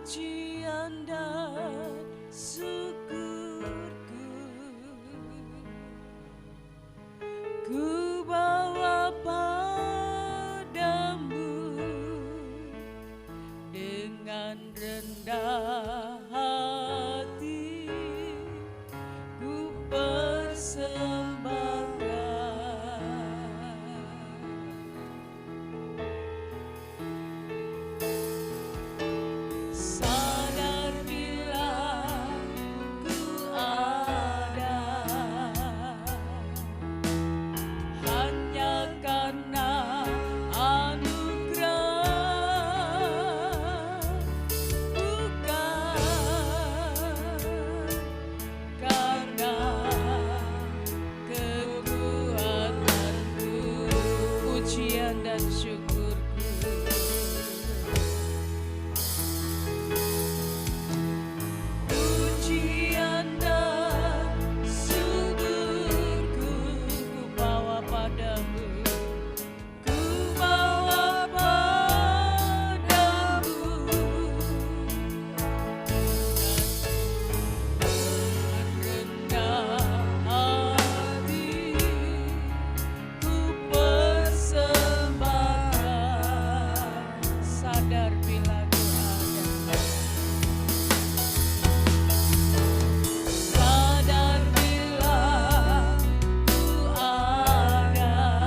pujian dan syukurku ku bawa padamu dengan rendah hati ku persembahkan. Sadar bila ku ada hanya karena anugerah, bukan karena kekuatanku. Pujian dan syukurku pujian dan syukurku ku bawa padamu, ku bawa padamu rendah hati ku persembahkan. Sadar bila ku ada, sadar bila ku ada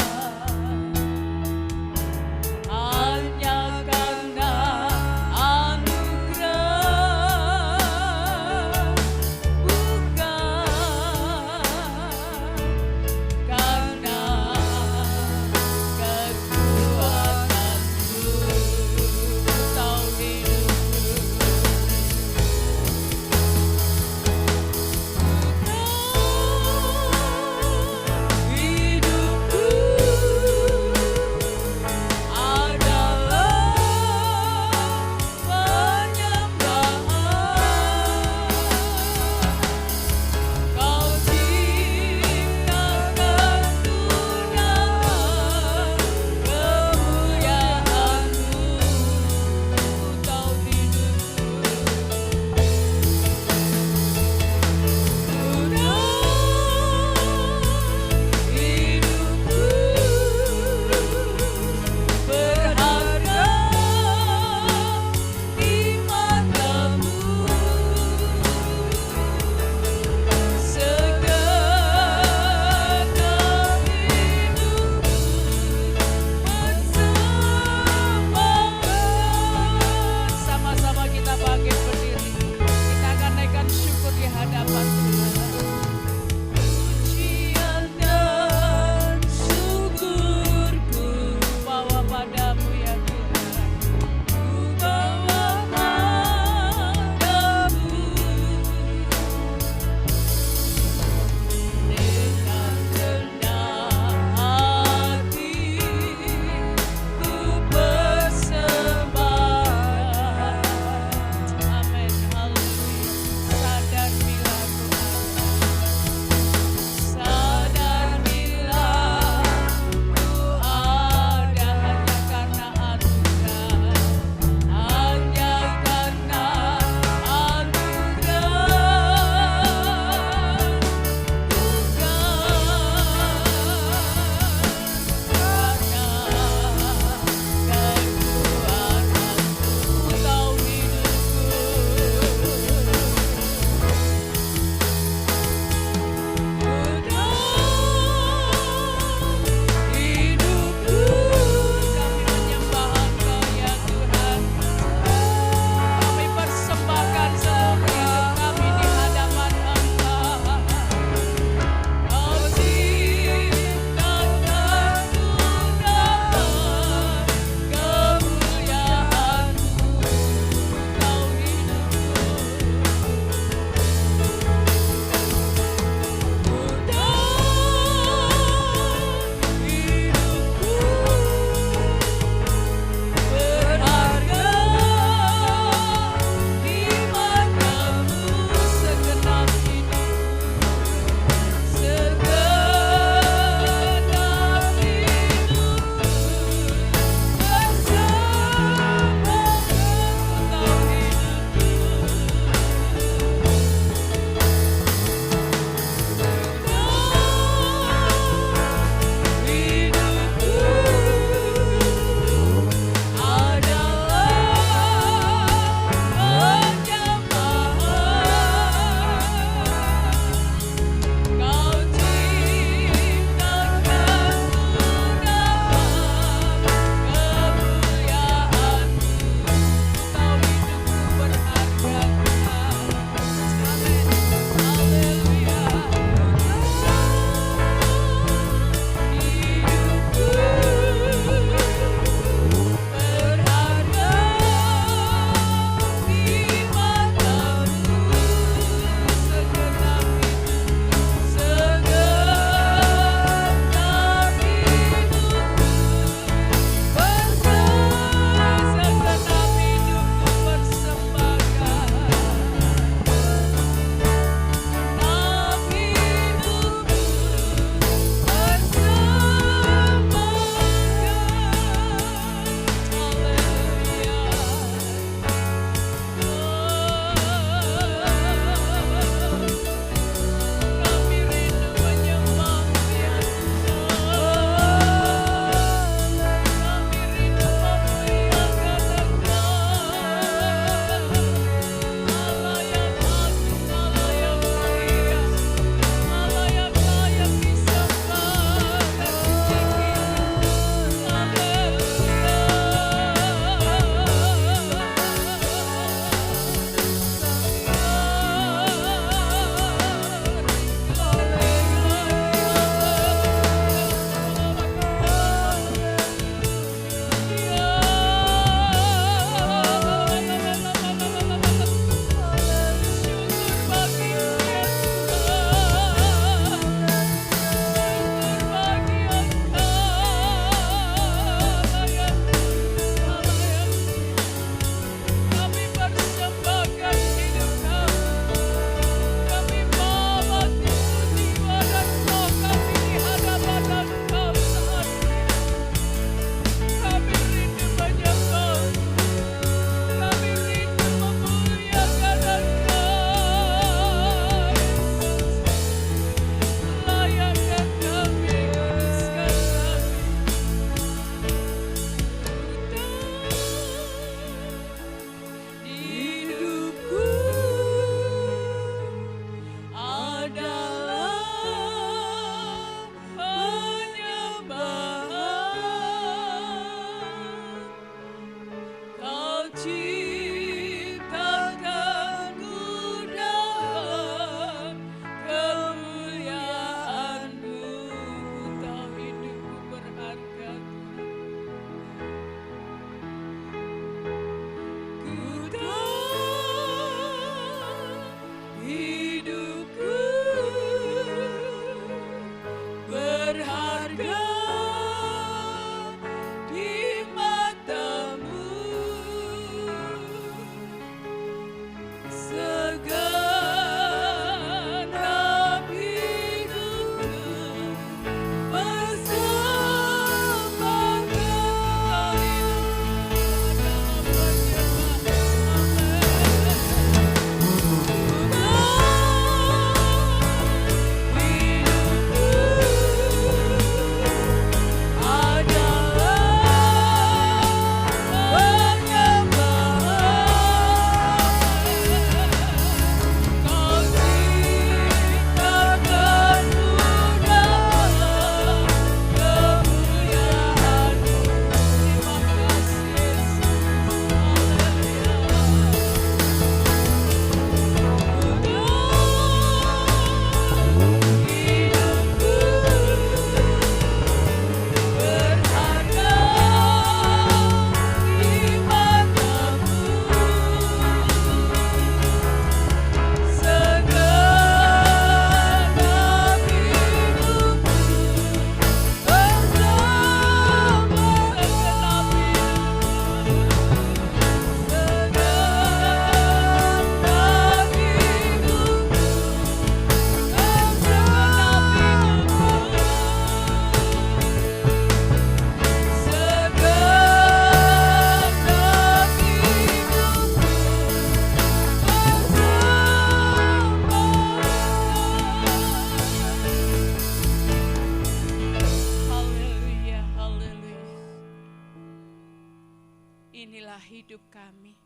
Inilah hidup kami.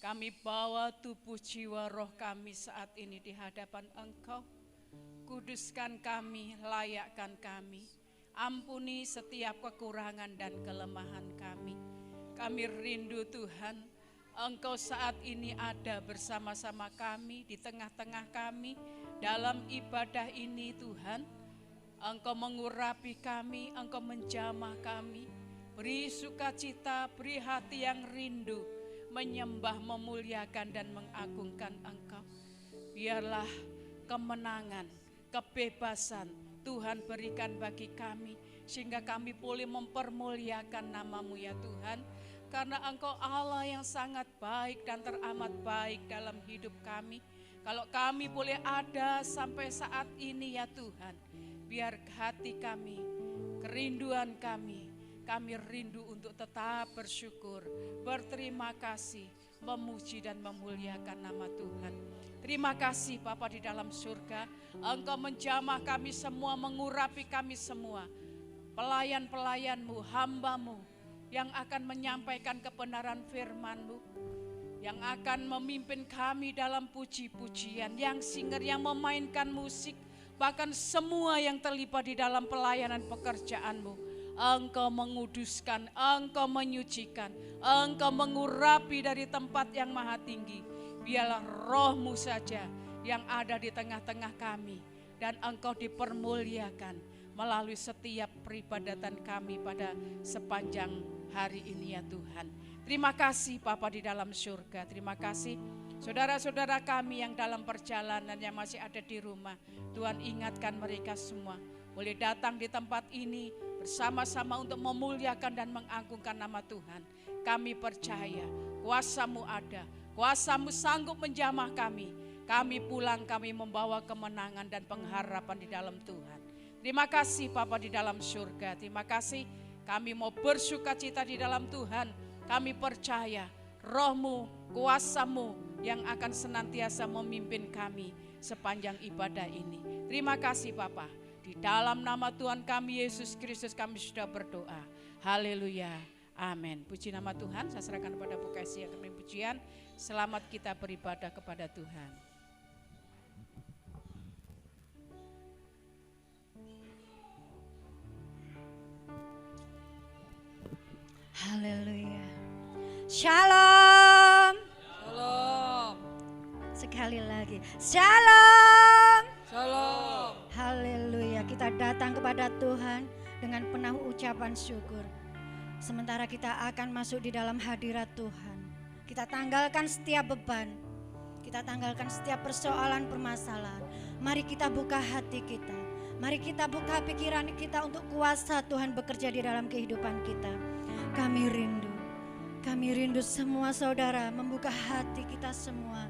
Kami bawa tubuh jiwa roh kami saat ini di hadapan Engkau. Kuduskan kami, layakkan kami. Ampuni setiap kekurangan dan kelemahan kami. Kami rindu Tuhan, Engkau saat ini ada bersama-sama kami, di tengah-tengah kami, dalam ibadah ini Tuhan. Engkau mengurapi kami, Engkau menjamah kami. Beri sukacita, beri hati yang rindu, menyembah, memuliakan dan mengagungkan Engkau. Biarlah kemenangan, kebebasan Tuhan berikan bagi kami, sehingga kami boleh mempermuliakan nama-Mu ya Tuhan. Karena Engkau Allah yang sangat baik dan teramat baik dalam hidup kami. Kalau kami boleh ada sampai saat ini ya Tuhan, biar hati kami, kerinduan kami rindu untuk tetap bersyukur, berterima kasih, memuji dan memuliakan nama Tuhan. Terima kasih Bapa di dalam surga, Engkau menjamah kami semua, mengurapi kami semua. Pelayan-pelayan-Mu, hamba-Mu yang akan menyampaikan kebenaran firman-Mu, yang akan memimpin kami dalam puji-pujian, yang singer, yang memainkan musik, bahkan semua yang terlibat di dalam pelayanan pekerjaan-Mu. Engkau menguduskan, Engkau menyucikan, Engkau mengurapi dari tempat yang maha tinggi. Biarlah Roh-Mu saja yang ada di tengah-tengah kami, dan Engkau dipermuliakan melalui setiap peribadatan kami pada sepanjang hari ini ya Tuhan. Terima kasih Bapa di dalam surga, terima kasih saudara-saudara kami yang dalam perjalanan, yang masih ada di rumah. Tuhan ingatkan mereka semua, boleh datang di tempat ini bersama-sama untuk memuliakan dan mengagungkan nama Tuhan. Kami percaya kuasa-Mu ada, kuasa-Mu sanggup menjamah kami. Kami pulang, kami membawa kemenangan dan pengharapan di dalam Tuhan. Terima kasih Bapa di dalam surga, terima kasih. Kami mau bersukacita di dalam Tuhan. Kami percaya Roh-Mu, kuasa-Mu yang akan senantiasa memimpin kami sepanjang ibadah ini. Terima kasih Bapa. Di dalam nama Tuhan kami Yesus Kristus kami sudah berdoa. Haleluya. Amin. Puji nama Tuhan. Saya serahkan kepada Bu Kasih yang kami pujian. Selamat kita beribadah kepada Tuhan. Haleluya. Shalom. Shalom. Sekali lagi. Shalom. Shalom. Haleluya. Kita datang kepada Tuhan dengan penuh ucapan syukur. Sementara kita akan masuk di dalam hadirat Tuhan. Kita tanggalkan setiap beban. Kita tanggalkan setiap persoalan, permasalahan. Mari kita buka hati kita. Mari kita buka pikiran kita untuk kuasa Tuhan bekerja di dalam kehidupan kita. Kami rindu semua saudara membuka hati kita semua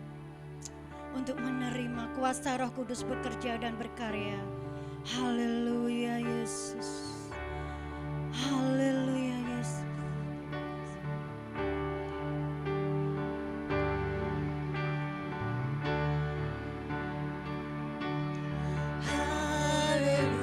untuk menerima kuasa Roh Kudus bekerja dan berkarya. Haleluya Yesus. Haleluya Yesus. Hallelujah.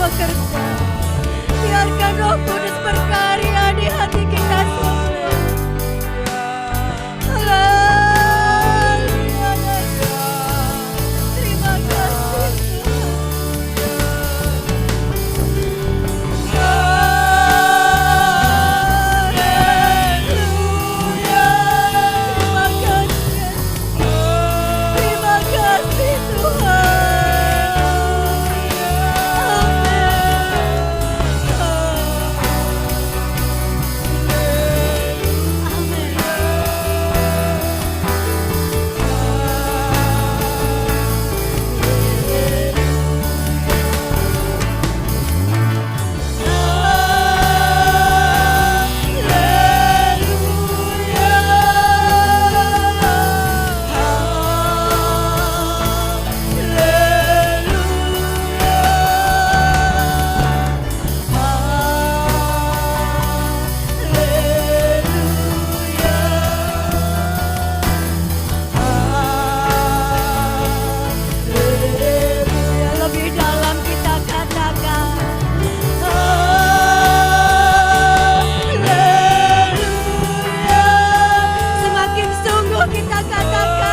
bekerja. Biarkan Roh Kudus berkarya di hati kita semua. Haleluya. Terima kasih Tuhan. Haleluya. Terima kasih. Terima kasih Tuhan. Amin. Lebih dalam kita katakan haleluya. Semakin sungguh kita katakan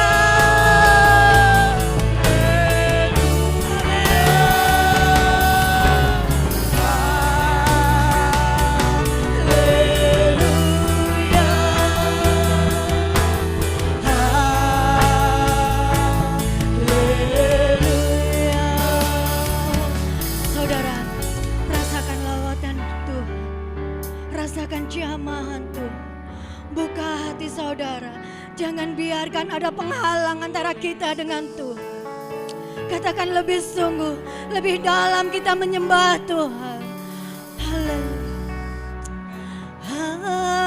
Saudara, rasakan lawatan Tuhan, rasakan jamahan Tuhan. Buka hati saudara, jangan biarkan ada penghalang antara kita dengan Tuhan. Katakan lebih sungguh, lebih dalam kita menyembah Tuhan. Haleluya. Haleluya.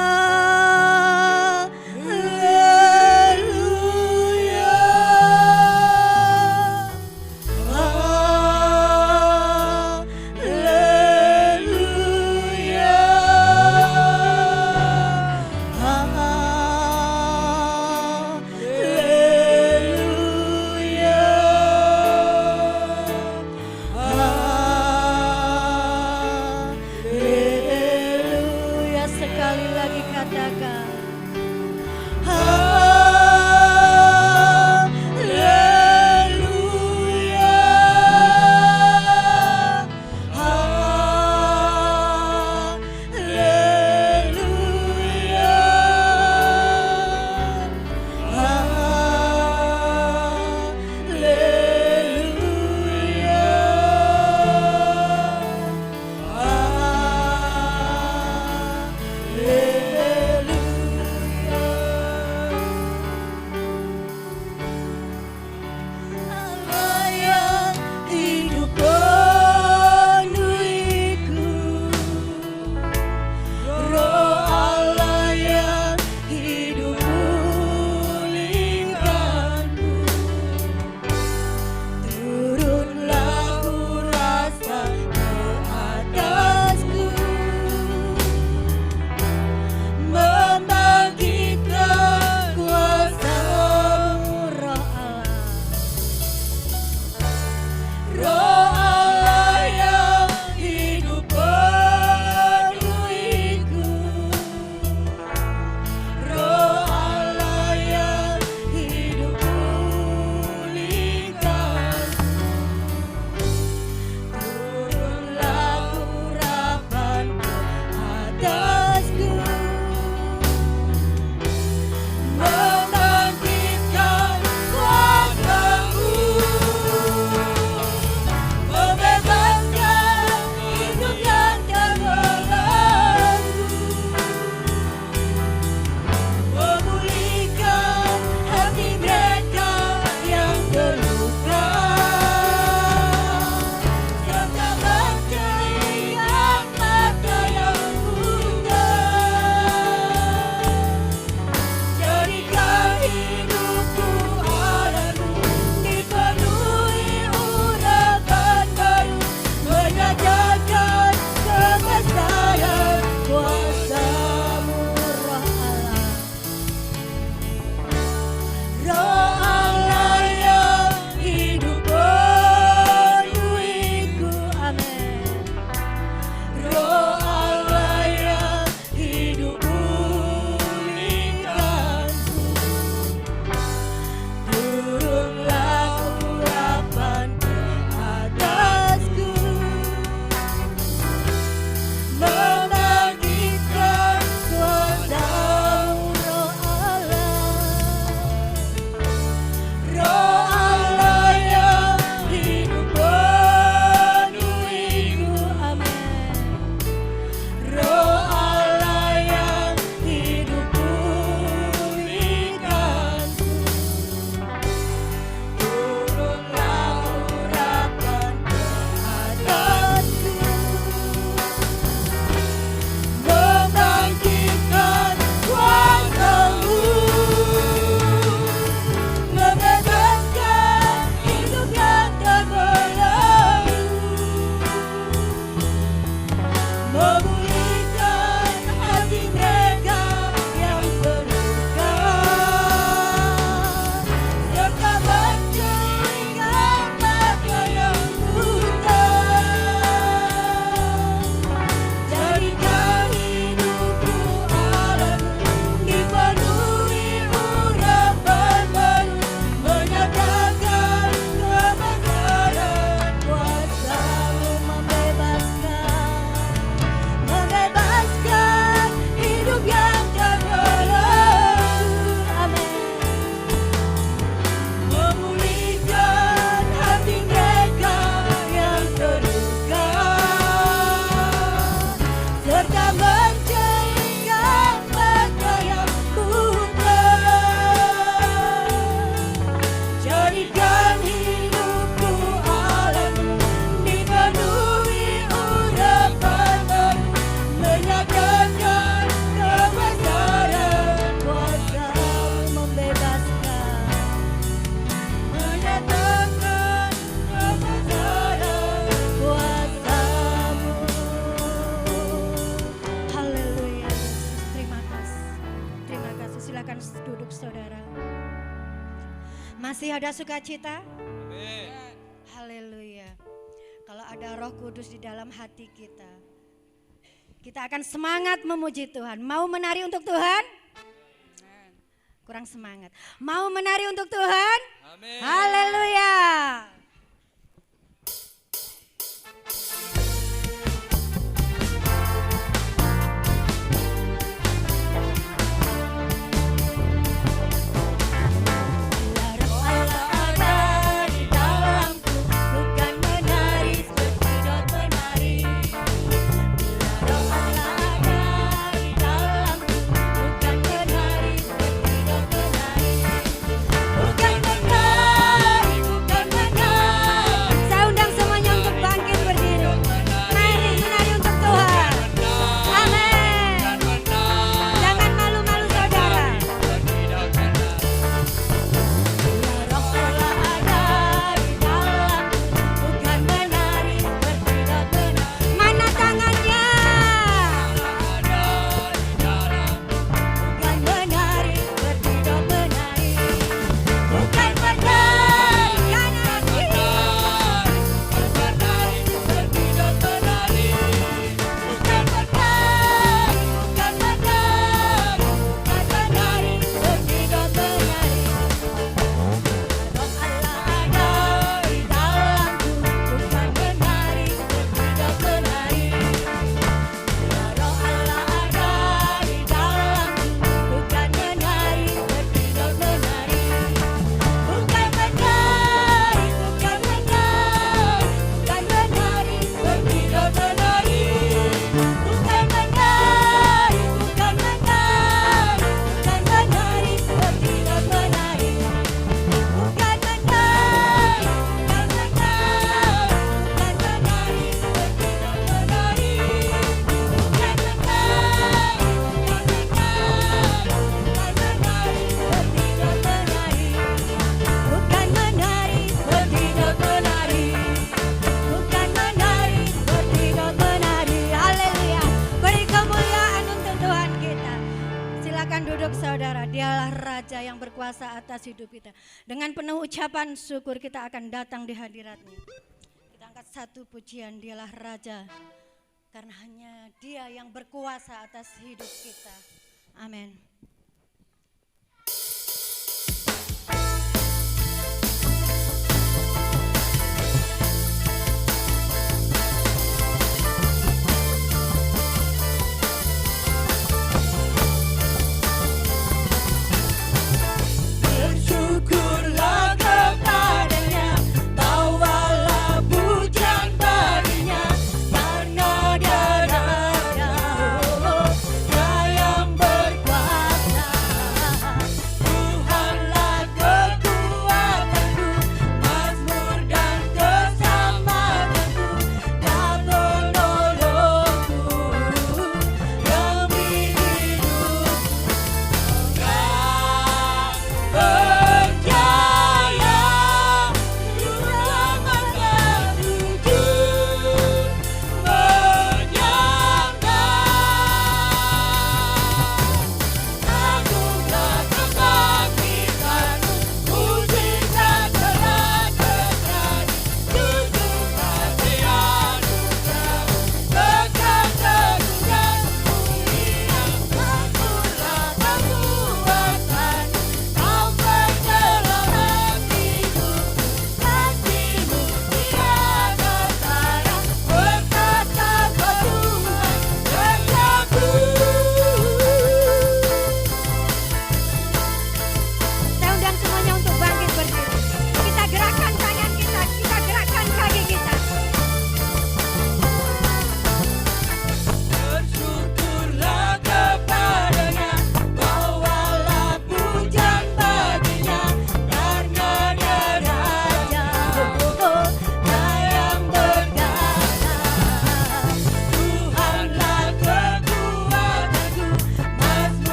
saudara. Masih ada sukacita? Amin. Haleluya. Kalau ada Roh Kudus di dalam hati kita, kita akan semangat memuji Tuhan. Mau menari untuk Tuhan? Kurang semangat. Mau menari untuk Tuhan? Amin. Haleluya. Atas hidup kita. Dengan penuh ucapan syukur kita akan datang di hadirat-Nya. Kita angkat satu pujian, Dialah Raja. Karena hanya Dia yang berkuasa atas hidup kita. Amin. Karena Dia Raja, Dia yang berkuasa.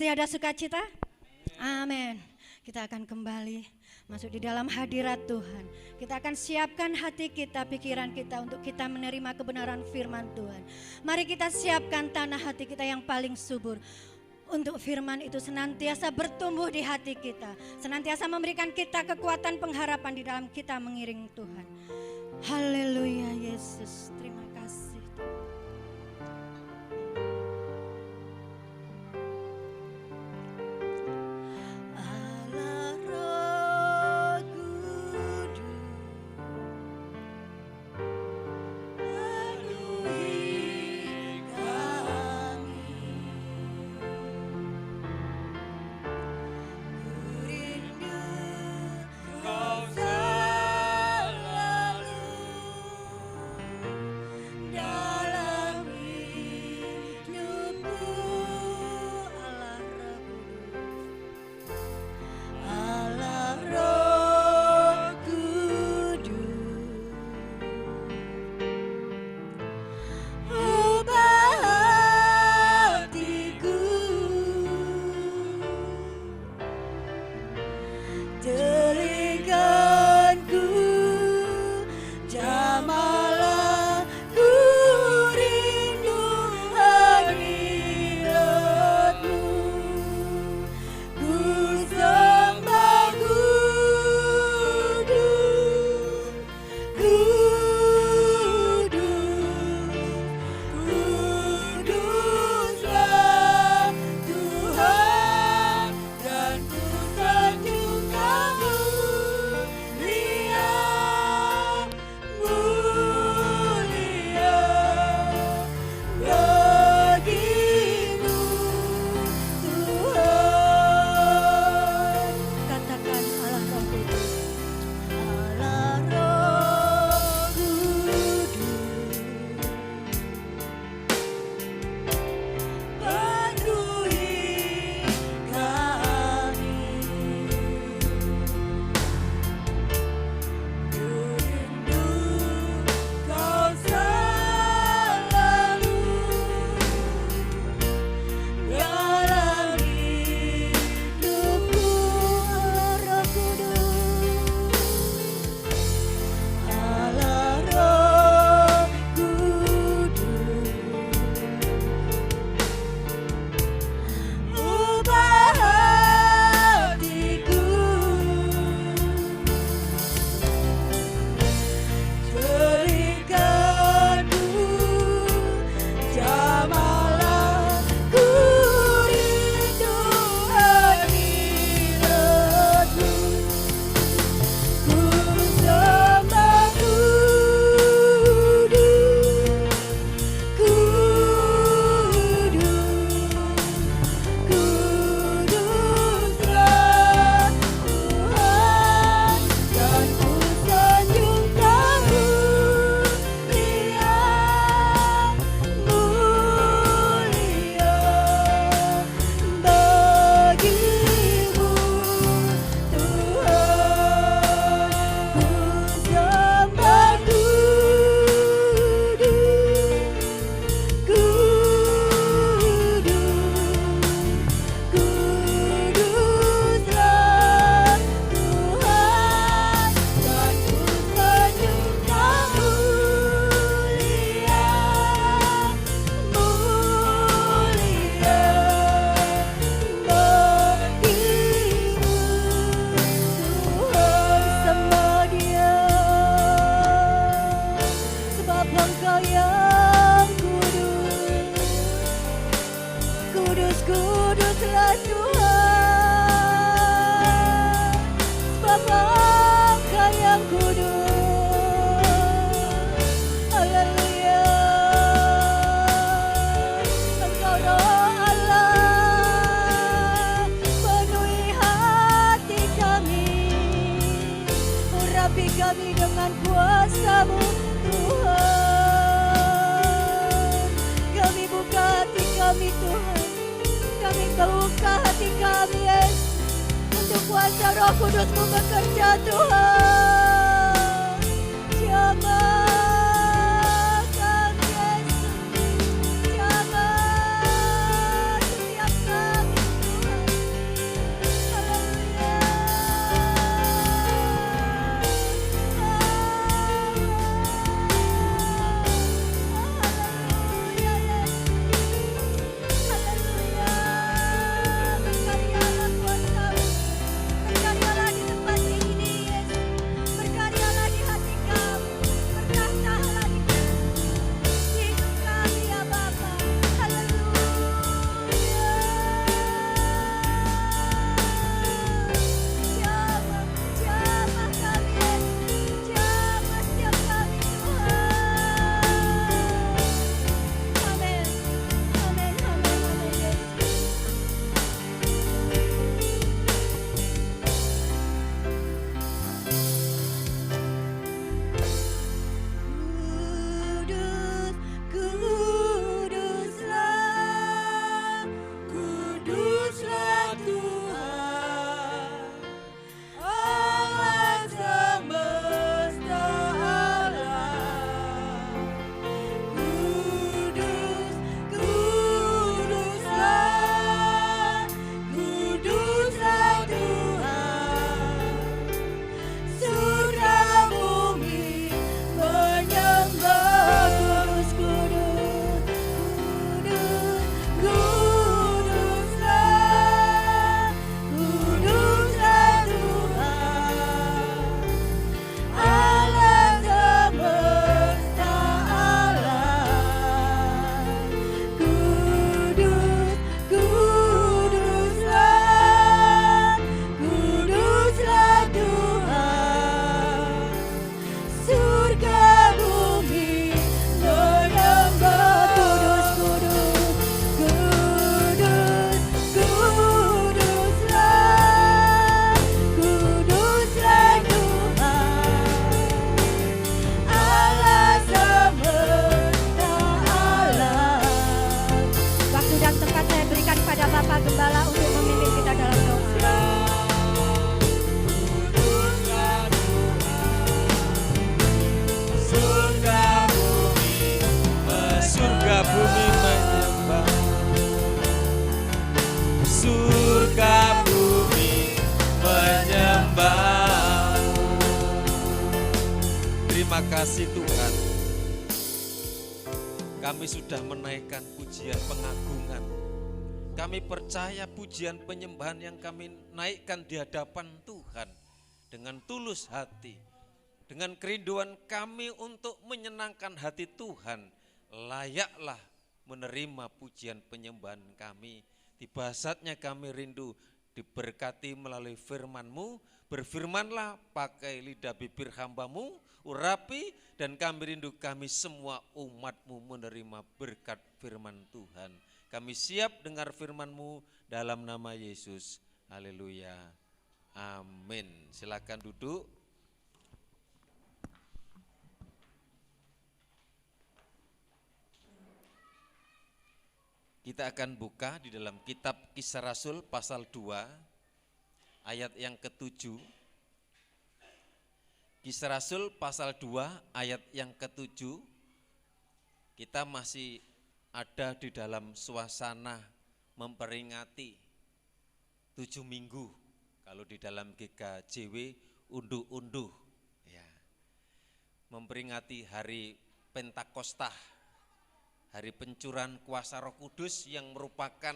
Masih ada sukacita? Amin. Kita akan kembali masuk di dalam hadirat Tuhan. Kita akan siapkan hati kita, pikiran kita untuk kita menerima kebenaran firman Tuhan. Mari kita siapkan tanah hati kita yang paling subur. Untuk firman itu senantiasa bertumbuh di hati kita. Senantiasa memberikan kita kekuatan pengharapan di dalam kita mengiring Tuhan. Haleluya Yesus, terima kasih. Allah Roh Kudus, penuhi kami. Ku rindu Kau selalu dalam hidupku. Allah Roh Kudus, ubah hatiku, telingaku, jamalah ku rindu hadirat-Mu. Ku sembah kudus, kuduslah Tuhan, dan ku sanjung Kamu, mulia bagimu Tuhan. Katakan Allah Roh Kudus, Allah Roh Kudus, penuhi kami. Ku rindu Kau selalu dalam hidupku. Allah Roh Kudus, ubah hatiku, telingaku, jamalah ku rindu hadirat-Mu. Ku sembah kudus, kuduslah Tuhan, dan ku sanjung Kamu, mulia bagimu Tuhan. Ku sembah kuduslah Tuhan, dan ku sanjung Kamu, mulia bagimu Tuhan. Sembah Dia, sebab Engkau yang kudus. Kudus, kuduslah Tuhan, sebab Engkau yang kudus. Haleluya. Engkau Roh Allah, penuhi hati kami, urapi kami dengan kuasa-Mu Tuhan. Kami buka hati kami Tuhan, kami buka hati kami Yesus, untuk kuasa Roh Kudus-Mu bekerja Tuhan. Jamah kami Yesus, jamah setiap kami Terima kasih Tuhan. Kami sudah menaikkan pujian pengagungan. Kami percaya pujian penyembahan yang kami naikkan di hadapan Tuhan dengan tulus hati, dengan kerinduan kami untuk menyenangkan hati Tuhan, layaklah menerima pujian penyembahan kami. Tiba saatnya kami rindu diberkati melalui firman-Mu. Berfirmanlah pakai lidah bibir hamba-Mu, urapi, dan kami rindu kami semua umat-Mu menerima berkat firman Tuhan. Kami siap dengar firman-Mu dalam nama Yesus. Haleluya. Amin. Silakan duduk. Kita akan buka di dalam kitab Kisah Rasul pasal 2 ayat yang ke-7. Kisah Rasul pasal 2 ayat yang ke-7. Kita masih ada di dalam suasana memperingati 7 minggu. Kalau di dalam GKJW unduh-unduh ya. Memperingati hari Pentakosta, hari pencurahan kuasa Roh Kudus yang merupakan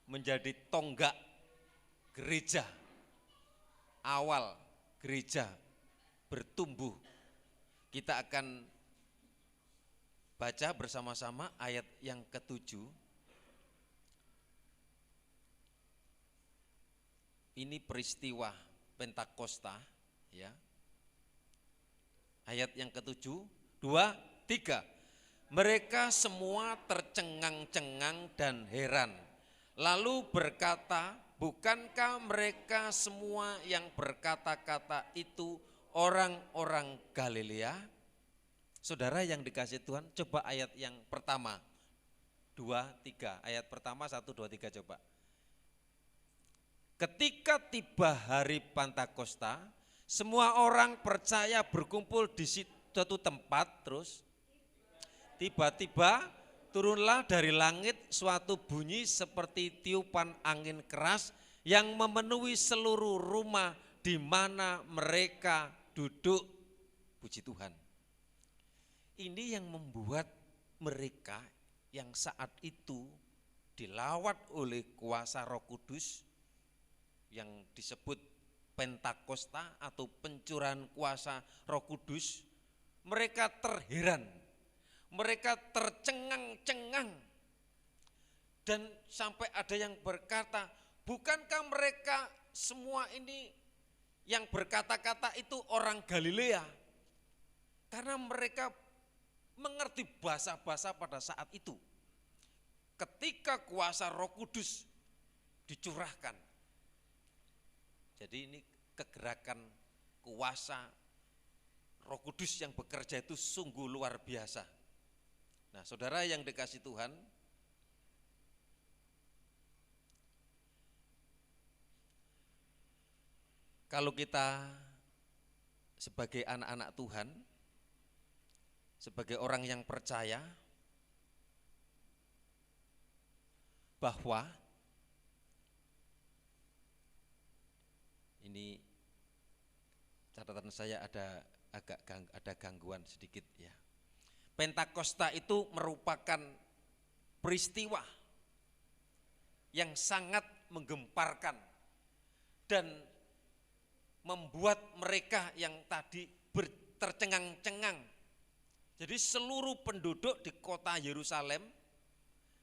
menjadi tonggak gereja, awal gereja bertumbuh. Kita akan baca bersama-sama ayat yang ke-7. Ini peristiwa Pentakosta ya. Ayat yang ke-7, 2, 3. Mereka semua tercengang-cengang dan heran, lalu berkata, bukankah mereka semua yang berkata-kata itu orang-orang Galilea? Saudara yang dikasihi Tuhan, coba ayat yang pertama, 2, 3. Ayat pertama 1, 2, 3 coba. Ketika tiba hari Pentakosta, semua orang percaya berkumpul di suatu tempat, terus tiba-tiba turunlah dari langit suatu bunyi seperti tiupan angin keras yang memenuhi seluruh rumah di mana mereka duduk. Puji Tuhan. Ini yang membuat mereka yang saat itu dilawat oleh kuasa Roh Kudus yang disebut Pentakosta atau pencurahan kuasa Roh Kudus, mereka terheran. Mereka tercengang-cengang dan sampai ada yang berkata, bukankah mereka semua ini yang berkata-kata itu orang Galilea? Karena mereka mengerti bahasa-bahasa pada saat itu. Ketika kuasa Roh Kudus dicurahkan. Jadi ini kegerakan kuasa Roh Kudus yang bekerja itu sungguh luar biasa. Nah, saudara yang dikasihi Tuhan, kalau kita sebagai anak-anak Tuhan, sebagai orang yang percaya bahwa ini catatan saya ada gangguan sedikit ya. Pentakosta itu merupakan peristiwa yang sangat menggemparkan dan membuat mereka yang tadi tercengang-cengang. Jadi seluruh penduduk di kota Yerusalem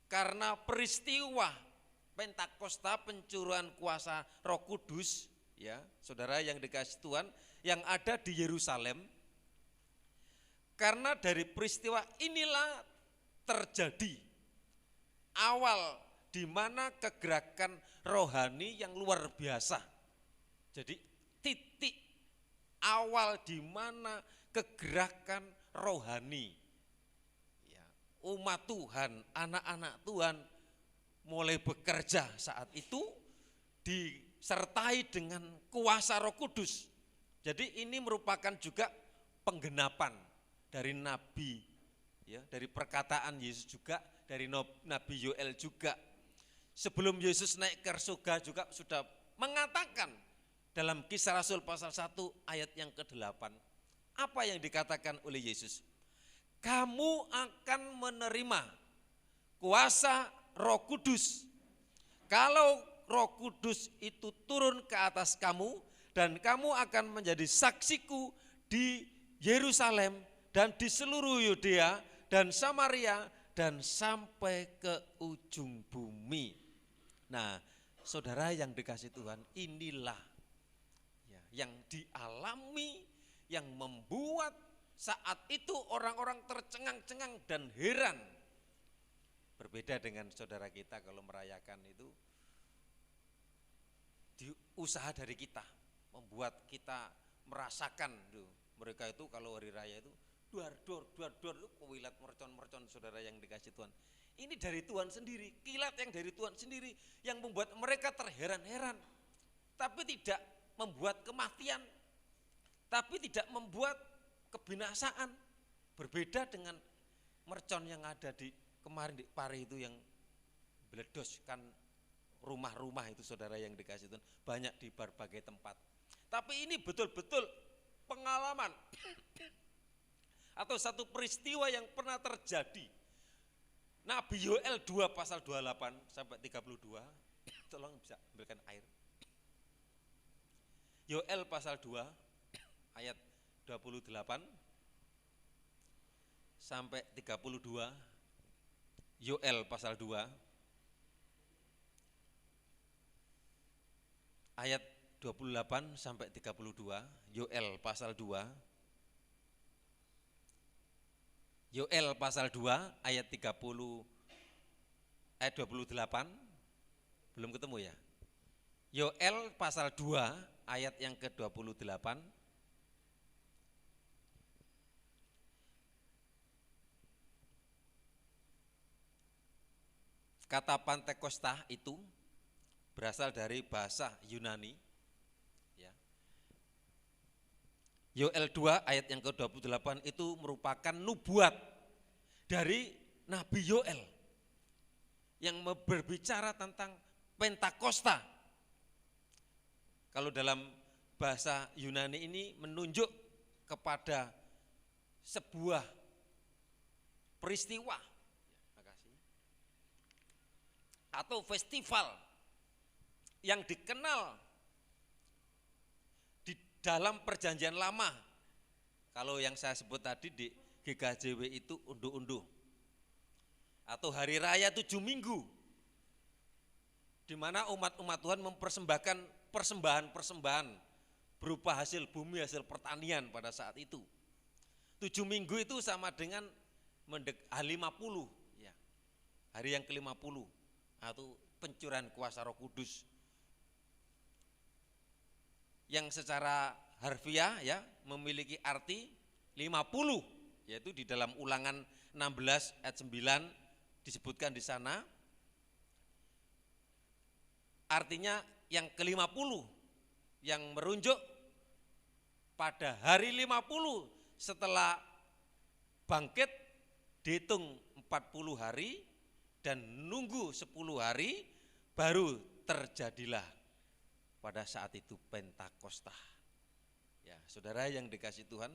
karena peristiwa Pentakosta, pencurahan kuasa Roh Kudus, ya, saudara yang dikasihi Tuhan, yang ada di Yerusalem. Karena dari peristiwa inilah terjadi awal di mana kegerakan rohani yang luar biasa. Jadi titik awal di mana kegerakan rohani ya, umat Tuhan, anak-anak Tuhan mulai bekerja saat itu disertai dengan kuasa Roh Kudus. Jadi ini merupakan juga penggenapan dari nabi ya, dari perkataan Yesus juga, dari Nabi Yoel juga. Sebelum Yesus naik ke surga juga sudah mengatakan dalam Kisah Rasul pasal 1 ayat yang ke-8, Apa yang dikatakan oleh Yesus? Kamu akan menerima kuasa Roh Kudus. Kalau Roh Kudus itu turun ke atas kamu dan kamu akan menjadi saksiku di Yerusalem dan di seluruh Yudea dan Samaria dan sampai ke ujung bumi. Nah, saudara yang dikasih Tuhan, inilah yang dialami, yang membuat saat itu orang-orang tercengang-cengang dan heran. Berbeda dengan saudara kita kalau merayakan itu usaha dari kita, membuat kita merasakan tuh. Mereka itu kalau hari raya itu duar itu kuilat mercon saudara yang dikasih Tuhan. Ini dari Tuhan sendiri, kilat yang dari Tuhan sendiri yang membuat mereka terheran-heran. Tapi tidak membuat kematian, tapi tidak membuat kebinasaan. Berbeda dengan mercon yang ada di kemarin di Pare itu yang meledoskan rumah-rumah itu saudara yang dikasih Tuhan, banyak di berbagai tempat. Tapi ini betul-betul pengalaman atau satu peristiwa yang pernah terjadi. Nabi Yoel 2 pasal 28 sampai 32, tolong bisa ambilkan air. Yoel pasal 2 ayat 28 sampai 32. Yoel pasal 2 ayat 28 sampai 32. Yoel pasal 2. Yoel pasal 2 ayat 28. Belum ketemu ya? Yoel pasal 2 ayat yang ke-28. Kata Pantekosta itu berasal dari bahasa Yunani. Ya. Yoel 2 ayat yang ke-28 itu merupakan nubuat dari Nabi Yoel yang berbicara tentang Pentakosta. Kalau dalam bahasa Yunani ini menunjuk kepada sebuah peristiwa atau festival yang dikenal di dalam perjanjian lama. Kalau yang saya sebut tadi di GKJW itu unduh-unduh atau hari raya 7 minggu, di mana umat-umat Tuhan mempersembahkan persembahan-persembahan berupa hasil bumi, hasil pertanian pada saat itu. 7 minggu itu sama dengan H50, ya, hari yang ke-50 atau pencurahan kuasa Roh Kudus. Yang secara harfiah ya memiliki arti 50, yaitu di dalam Ulangan 16 ayat 9 disebutkan di sana. Artinya yang ke-50 yang merujuk pada hari 50 setelah bangkit dihitung 40 hari dan nunggu 10 hari baru terjadilah pada saat itu Pentakosta. Ya, saudara yang dikasih Tuhan,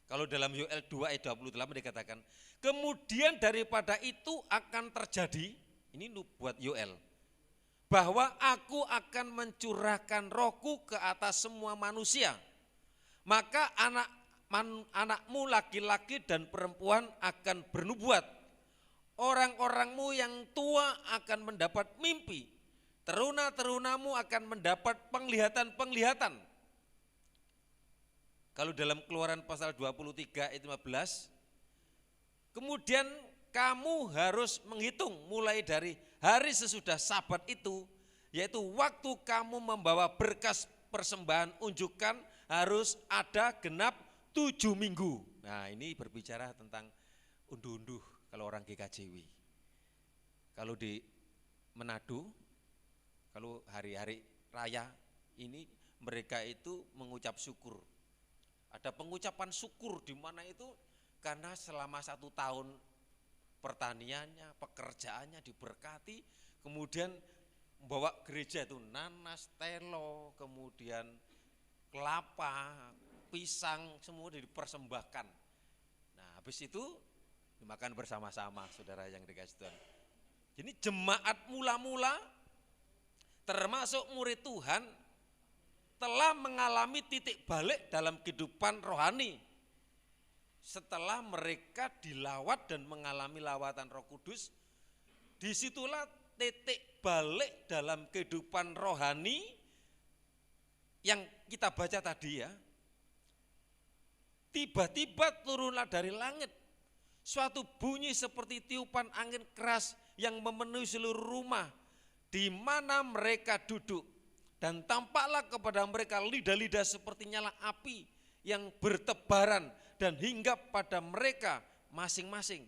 kalau dalam Yoel 2 ayat 28 dikatakan, kemudian daripada itu akan terjadi, ini nubuat Yoel, bahwa aku akan mencurahkan rohku ke atas semua manusia. Maka anakmu laki-laki dan perempuan akan bernubuat. Orang-orangmu yang tua akan mendapat mimpi. Teruna-terunamu akan mendapat penglihatan-penglihatan. Kalau dalam Keluaran pasal 23 ayat 15, kemudian kamu harus menghitung mulai dari hari sesudah Sabat itu, yaitu waktu kamu membawa berkas persembahan unjukan harus ada genap 7 minggu. Nah, ini berbicara tentang unduh-unduh kalau orang GKJW. Kalau di Manado, kalau hari-hari raya ini mereka itu mengucap syukur. Ada pengucapan syukur di mana itu karena selama 1 tahun pertaniannya, pekerjaannya diberkati, kemudian membawa gereja itu nanas, telo, kemudian kelapa, pisang, semua dipersembahkan. Nah, habis itu dimakan bersama-sama, saudara yang dikasih Tuhan. Jadi jemaat mula-mula termasuk murid Tuhan telah mengalami titik balik dalam kehidupan rohani. Setelah mereka dilawat dan mengalami lawatan Roh Kudus, disitulah titik balik dalam kehidupan rohani yang kita baca tadi ya. Tiba-tiba turunlah dari langit suatu bunyi seperti tiupan angin keras yang memenuhi seluruh rumah di mana mereka duduk, dan tampaklah kepada mereka lidah-lidah seperti nyala api yang bertebaran dan hinggap pada mereka masing-masing.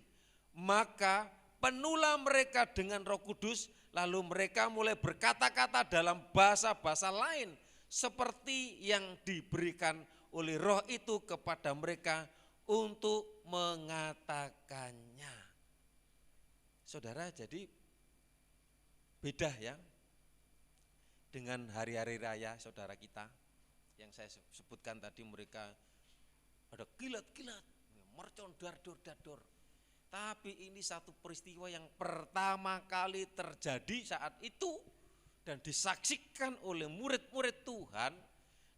Maka penuhlah mereka dengan Roh Kudus, lalu mereka mulai berkata-kata dalam bahasa-bahasa lain seperti yang diberikan oleh Roh itu kepada mereka untuk mengatakannya. Saudara, jadi beda ya dengan hari-hari raya saudara kita yang saya sebutkan tadi. Mereka ada kilat-kilat, mercon, dar-dor. Tapi ini satu peristiwa yang pertama kali terjadi saat itu dan disaksikan oleh murid-murid Tuhan,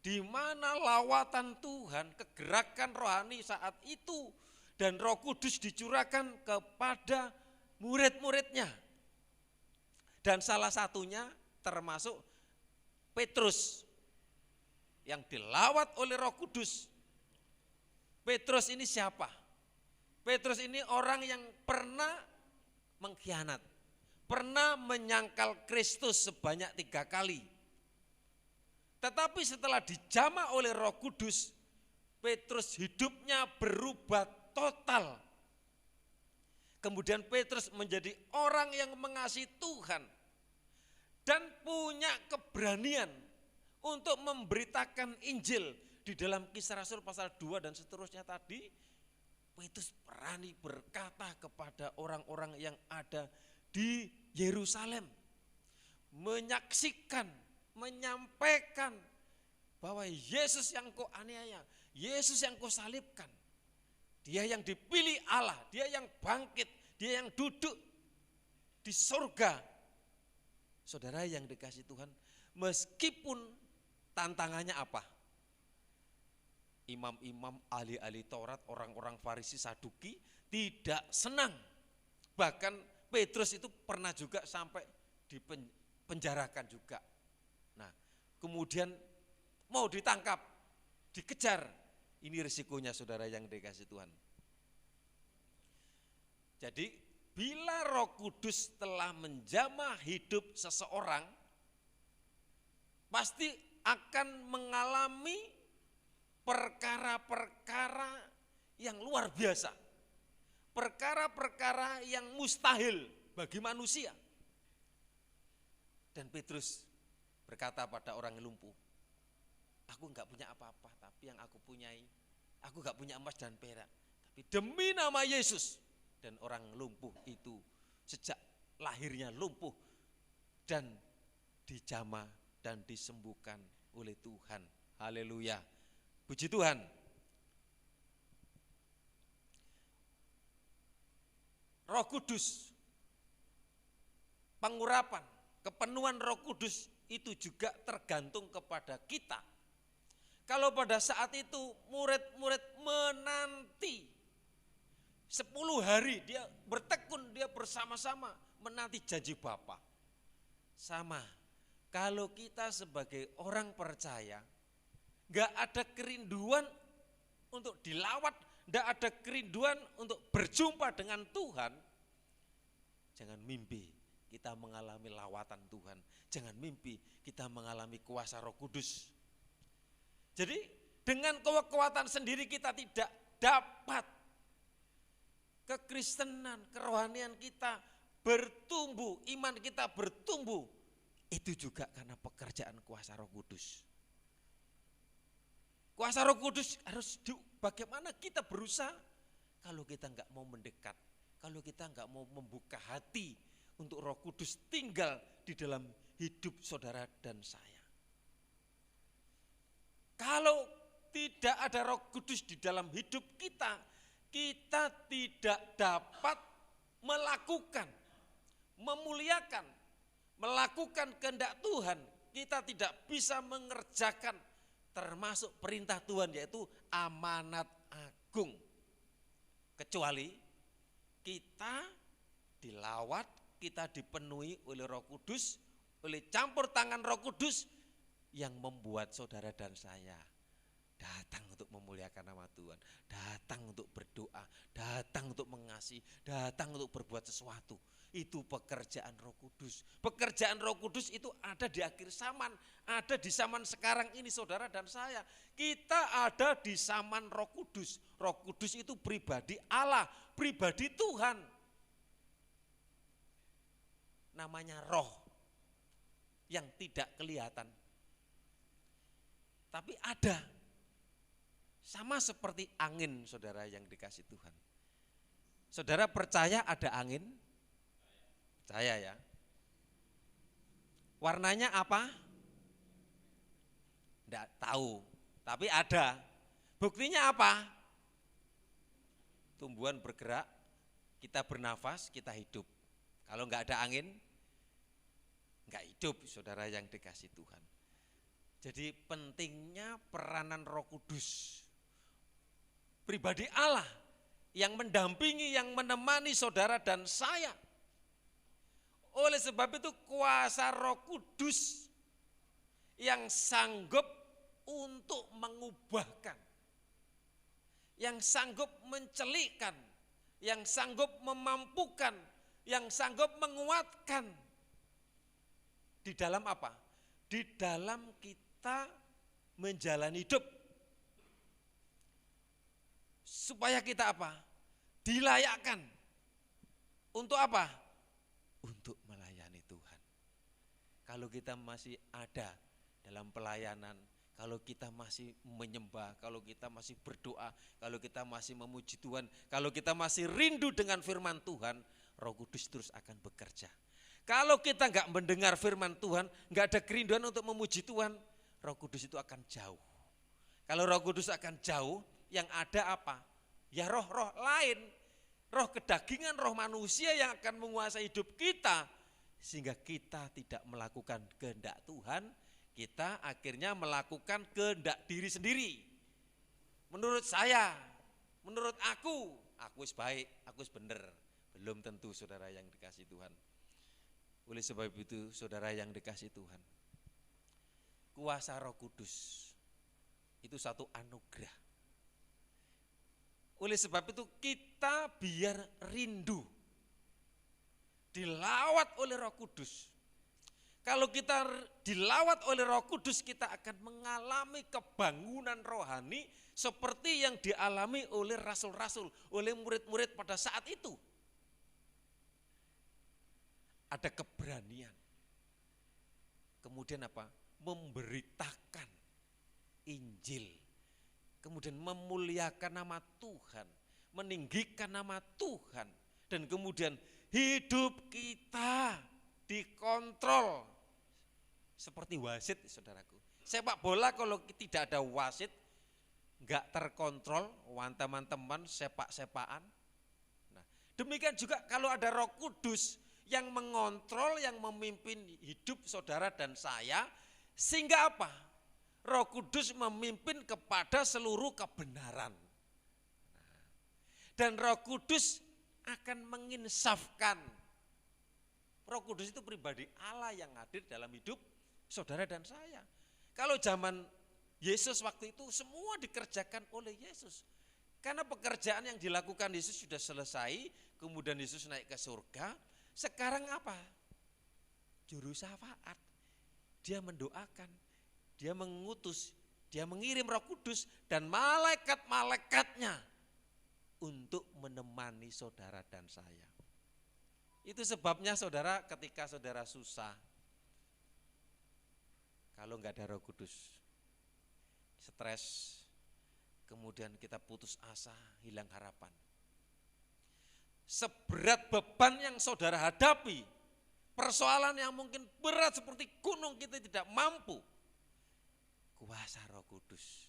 di mana lawatan Tuhan, kegerakan rohani saat itu, dan Roh Kudus dicurahkan kepada murid-muridnya. Dan salah satunya termasuk Petrus yang dilawat oleh Roh Kudus. Petrus ini siapa? Petrus ini orang yang pernah mengkhianat, pernah menyangkal Kristus sebanyak 3 kali. Tetapi setelah dijamah oleh Roh Kudus, Petrus hidupnya berubah total. Kemudian Petrus menjadi orang yang mengasihi Tuhan dan punya keberanian untuk memberitakan Injil. Di dalam Kisah Rasul pasal 2 dan seterusnya tadi, Petrus berani berkata kepada orang-orang yang ada di Yerusalem, menyaksikan, menyampaikan bahwa Yesus yang kau aniaya, Yesus yang kau salibkan, Dia yang dipilih Allah, Dia yang bangkit, Dia yang duduk di surga. Saudara yang dikasih Tuhan, meskipun tantangannya apa? Imam-imam, ahli-ahli Taurat, orang-orang Farisi, Saduki tidak senang. Bahkan Petrus itu pernah juga sampai dipenjarakan juga. Nah, kemudian mau ditangkap, dikejar. Ini risikonya saudara yang dikasih Tuhan. Jadi bila Roh Kudus telah menjamah hidup seseorang, pasti akan mengalami perkara-perkara yang luar biasa. Perkara-perkara yang mustahil bagi manusia. Dan Petrus berkata pada orang yang lumpuh, aku enggak punya apa-apa, tapi yang aku punyai, aku enggak punya emas dan perak, tapi demi nama Yesus. Dan orang lumpuh itu sejak lahirnya lumpuh dan dijamah dan disembuhkan oleh Tuhan. Haleluya. Puji Tuhan. Roh Kudus, pengurapan, kepenuhan Roh Kudus itu juga tergantung kepada kita. Kalau pada saat itu murid-murid menanti 10 hari, dia bertekun, dia bersama-sama menanti janji Bapa. Sama, kalau kita sebagai orang percaya, gak ada kerinduan untuk dilawat, gak ada kerinduan untuk berjumpa dengan Tuhan, jangan mimpi kita mengalami lawatan Tuhan, jangan mimpi kita mengalami kuasa Roh Kudus. Jadi dengan kekuatan sendiri kita tidak dapat kekristenan, kerohanian kita bertumbuh, iman kita bertumbuh. Itu juga karena pekerjaan kuasa Roh Kudus. Kuasa Roh Kudus harus bagaimana kita berusaha kalau kita enggak mau mendekat, kalau kita enggak mau membuka hati untuk Roh Kudus tinggal di dalam hidup saudara dan saya. Kalau tidak ada Roh Kudus di dalam hidup kita, kita tidak dapat melakukan, memuliakan, melakukan kehendak Tuhan. Kita tidak bisa mengerjakan termasuk perintah Tuhan, yaitu amanat agung. Kecuali kita dilawat, kita dipenuhi oleh Roh Kudus, oleh campur tangan Roh Kudus yang membuat saudara dan saya datang untuk memuliakan nama Tuhan, datang untuk berdoa, datang untuk mengasihi, datang untuk berbuat sesuatu. Itu pekerjaan Roh Kudus. Pekerjaan Roh Kudus itu ada di akhir zaman, ada di zaman sekarang ini saudara dan saya. Kita ada di zaman Roh Kudus. Roh Kudus itu pribadi Allah, pribadi Tuhan. Namanya roh yang tidak kelihatan, tapi ada. Sama seperti angin, saudara yang dikasih Tuhan. Saudara percaya ada angin? Percaya ya. Warnanya apa? Tidak tahu, tapi ada. Buktinya apa? Tumbuhan bergerak, kita bernafas, kita hidup. Kalau enggak ada angin, enggak hidup, saudara yang dikasih Tuhan. Jadi pentingnya peranan Roh Kudus, pribadi Allah yang mendampingi, yang menemani saudara dan saya. Oleh sebab itu kuasa Roh Kudus yang sanggup untuk mengubahkan, yang sanggup mencelikkan, yang sanggup memampukan, yang sanggup menguatkan. Di dalam apa? Di dalam kita menjalani hidup. Supaya kita apa? Dilayakkan. Untuk apa? Untuk melayani Tuhan. Kalau kita masih ada dalam pelayanan, kalau kita masih menyembah, kalau kita masih berdoa, kalau kita masih memuji Tuhan, kalau kita masih rindu dengan firman Tuhan, Roh Kudus terus akan bekerja. Kalau kita enggak mendengar firman Tuhan, enggak ada kerinduan untuk memuji Tuhan, Roh Kudus itu akan jauh. Kalau Roh Kudus akan jauh, yang ada apa? Ya roh-roh lain, roh kedagingan, roh manusia yang akan menguasai hidup kita. Sehingga kita tidak melakukan kehendak Tuhan, kita akhirnya melakukan kehendak diri sendiri. Menurut saya, menurut aku baik, aku benar. Belum tentu saudara yang dikasih Tuhan. Oleh sebab itu saudara yang dikasih Tuhan, kuasa Roh Kudus itu satu anugerah. Oleh sebab itu kita biar rindu dilawat oleh Roh Kudus. Kalau kita dilawat oleh Roh Kudus, kita akan mengalami kebangunan rohani seperti yang dialami oleh rasul-rasul, oleh murid-murid pada saat itu. Ada keberanian. Kemudian apa? Memberitakan Injil. Kemudian memuliakan nama Tuhan, meninggikan nama Tuhan. Dan kemudian hidup kita dikontrol seperti wasit, saudaraku. Sepak bola kalau tidak ada wasit, enggak terkontrol, teman-teman sepak-sepakan. Nah, demikian juga kalau ada Roh Kudus yang mengontrol, yang memimpin hidup saudara dan saya, sehingga apa? Roh Kudus memimpin kepada seluruh kebenaran. Dan Roh Kudus akan menginsafkan. Roh Kudus itu pribadi Allah yang hadir dalam hidup saudara dan saya. Kalau zaman Yesus waktu itu semua dikerjakan oleh Yesus. Karena pekerjaan yang dilakukan Yesus sudah selesai, kemudian Yesus naik ke surga. Sekarang apa? Juru syafaat. Dia mendoakan, dia mengutus, dia mengirim Roh Kudus dan malaikat-malaikatnya untuk menemani saudara dan saya. Itu sebabnya saudara, ketika saudara susah, kalau enggak ada Roh Kudus, stres, kemudian kita putus asa, hilang harapan. Seberat beban yang saudara hadapi, persoalan yang mungkin berat seperti gunung kita tidak mampu, kuasa Roh Kudus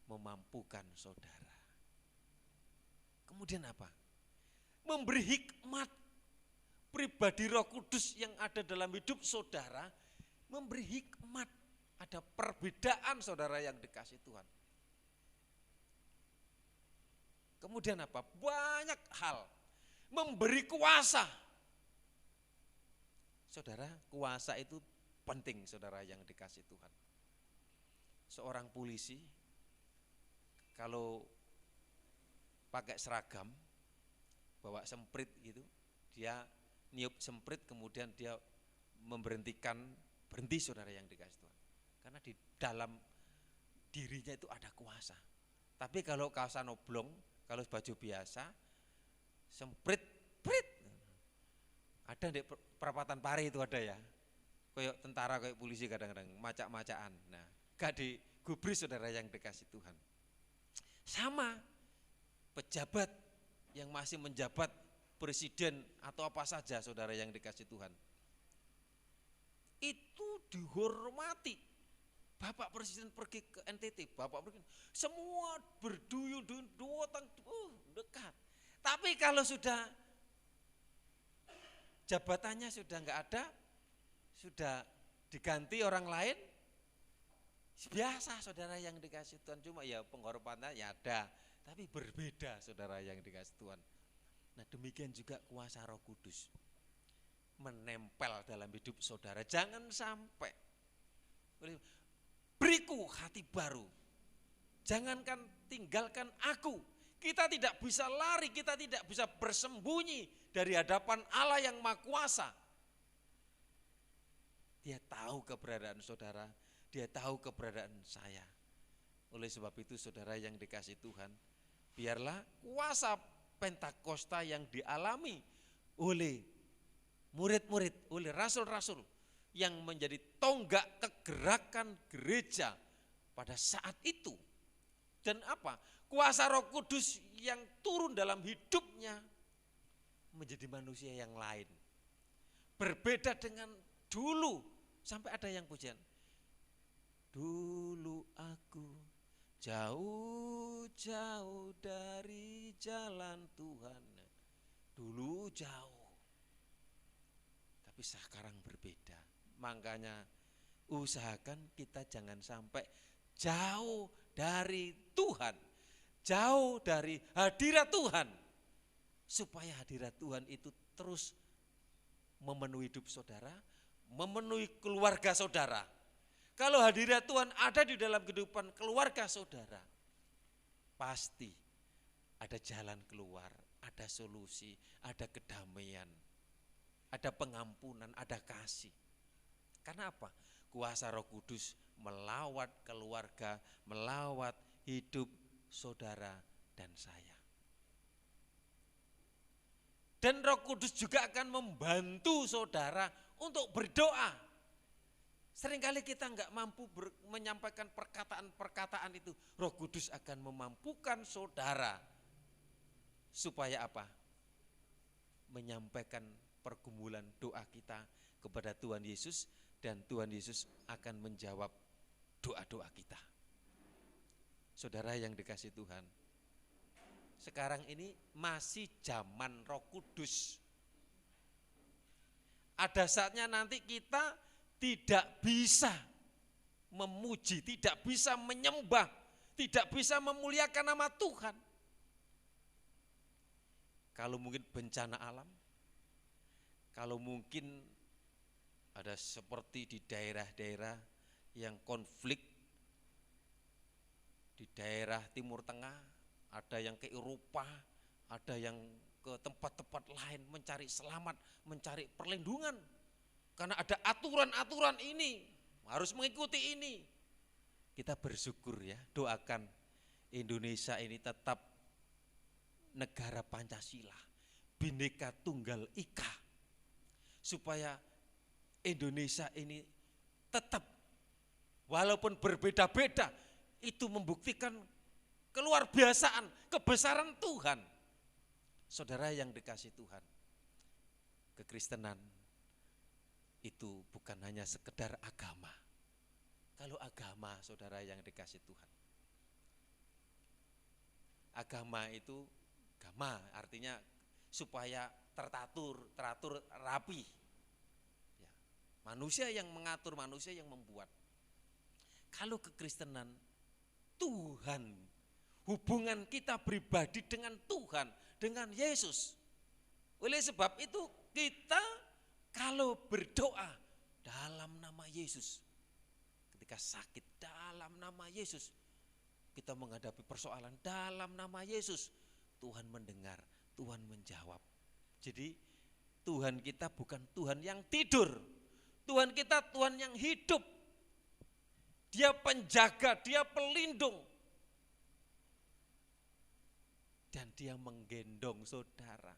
memampukan saudara. Kemudian apa? Memberi hikmat pribadi Roh Kudus yang ada dalam hidup saudara, memberi hikmat. Ada perbedaan saudara yang dikasih Tuhan. Kemudian apa? Banyak hal. Memberi kuasa. Saudara, kuasa itu penting saudara yang dikasih Tuhan. Seorang polisi kalau pakai seragam, bawa semprit gitu, dia niup semprit kemudian dia berhenti saudara yang dikasih Tuhan. Karena di dalam dirinya itu ada kuasa. Tapi kalau kaosan oblong, kalau baju biasa, semprit, prit. Ada di perapatan Pari itu ada ya. Kayak tentara, kayak polisi kadang-kadang, macak-macakan. Nah, gak digubris saudara yang dikasih Tuhan. Sama, pejabat yang masih menjabat presiden atau apa saja saudara yang dikasih Tuhan. Itu dihormati. Bapak Presiden pergi ke NTT, Bapak pergi, semua berduyun-duyun, dekat. Tapi kalau sudah jabatannya sudah enggak ada, sudah diganti orang lain, biasa saudara yang dikasih Tuhan, cuma ya penghormatannya ya ada, tapi berbeda saudara yang dikasih Tuhan. Nah demikian juga kuasa Roh Kudus menempel dalam hidup saudara, jangan sampai beriku hati baru, jangankan tinggalkan aku. Kita tidak bisa lari, kita tidak bisa bersembunyi dari hadapan Allah yang Maha Kuasa. Dia tahu keberadaan saudara, dia tahu keberadaan saya. Oleh sebab itu saudara yang dikasih Tuhan, biarlah kuasa Pentakosta yang dialami oleh murid-murid, oleh rasul-rasul yang menjadi tonggak kegerakan gereja pada saat itu. Dan apa? Kuasa Roh Kudus yang turun dalam hidupnya menjadi manusia yang lain. Berbeda dengan dulu, sampai ada yang pujian. Dulu aku jauh-jauh dari jalan Tuhan. Dulu jauh. Tapi sekarang berbeda. Makanya usahakan kita jangan sampai jauh dari Tuhan, jauh dari hadirat Tuhan, supaya hadirat Tuhan itu terus memenuhi hidup saudara, memenuhi keluarga saudara. Kalau hadirat Tuhan ada di dalam kehidupan keluarga saudara, pasti ada jalan keluar, ada solusi, ada kedamaian, ada pengampunan, ada kasih. Karena apa? Kuasa Roh Kudus melawat keluarga, melawat hidup saudara dan saya. Dan Roh Kudus juga akan membantu saudara untuk berdoa. Seringkali kita enggak mampu menyampaikan perkataan-perkataan itu. Roh Kudus akan memampukan saudara. Supaya apa? Menyampaikan pergumulan doa kita kepada Tuhan Yesus. Dan Tuhan Yesus akan menjawab doa-doa kita. Saudara yang dikasih Tuhan, sekarang ini masih zaman Roh Kudus. Ada saatnya nanti kita tidak bisa memuji, tidak bisa menyembah, tidak bisa memuliakan nama Tuhan. Kalau mungkin bencana alam, kalau mungkin ada seperti di daerah-daerah yang konflik, di daerah Timur Tengah, ada yang ke Eropa, ada yang ke tempat-tempat lain mencari selamat, mencari perlindungan. Karena ada aturan-aturan ini, harus mengikuti ini. Kita bersyukur ya, doakan Indonesia ini tetap negara Pancasila, Bhinneka Tunggal Ika, supaya Indonesia ini tetap walaupun berbeda-beda itu membuktikan keluar biasaan, kebesaran Tuhan. Saudara yang dikasih Tuhan, kekristenan itu bukan hanya sekedar agama. Kalau agama saudara yang dikasih Tuhan, Agama itu, agama artinya supaya teratur rapi. Ya. Manusia yang mengatur, manusia yang membuat. Kalau kekristenan, Tuhan, hubungan kita pribadi dengan Tuhan, dengan Yesus. Oleh sebab itu kita kalau berdoa dalam nama Yesus, ketika sakit dalam nama Yesus, kita menghadapi persoalan dalam nama Yesus, Tuhan mendengar, Tuhan menjawab. Jadi Tuhan kita bukan Tuhan yang tidur, Tuhan kita Tuhan yang hidup. Dia penjaga, dia pelindung. Dan dia menggendong saudara.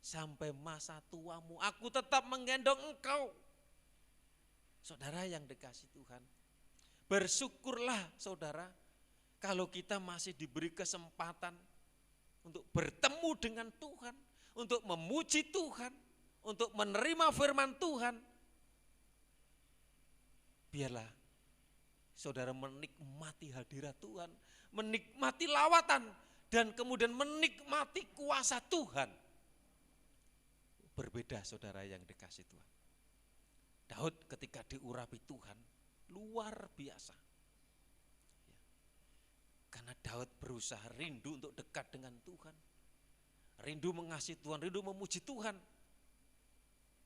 Sampai masa tuamu, aku tetap menggendong engkau. Saudara yang dikasih Tuhan, bersyukurlah saudara, kalau kita masih diberi kesempatan untuk bertemu dengan Tuhan, untuk memuji Tuhan, untuk menerima firman Tuhan. Biarlah saudara menikmati hadirat Tuhan, menikmati lawatan, dan kemudian menikmati kuasa Tuhan. Berbeda saudara yang dikasih Tuhan. Daud ketika diurapi Tuhan, luar biasa. Karena Daud berusaha rindu untuk dekat dengan Tuhan. Rindu mengasihi Tuhan, rindu memuji Tuhan.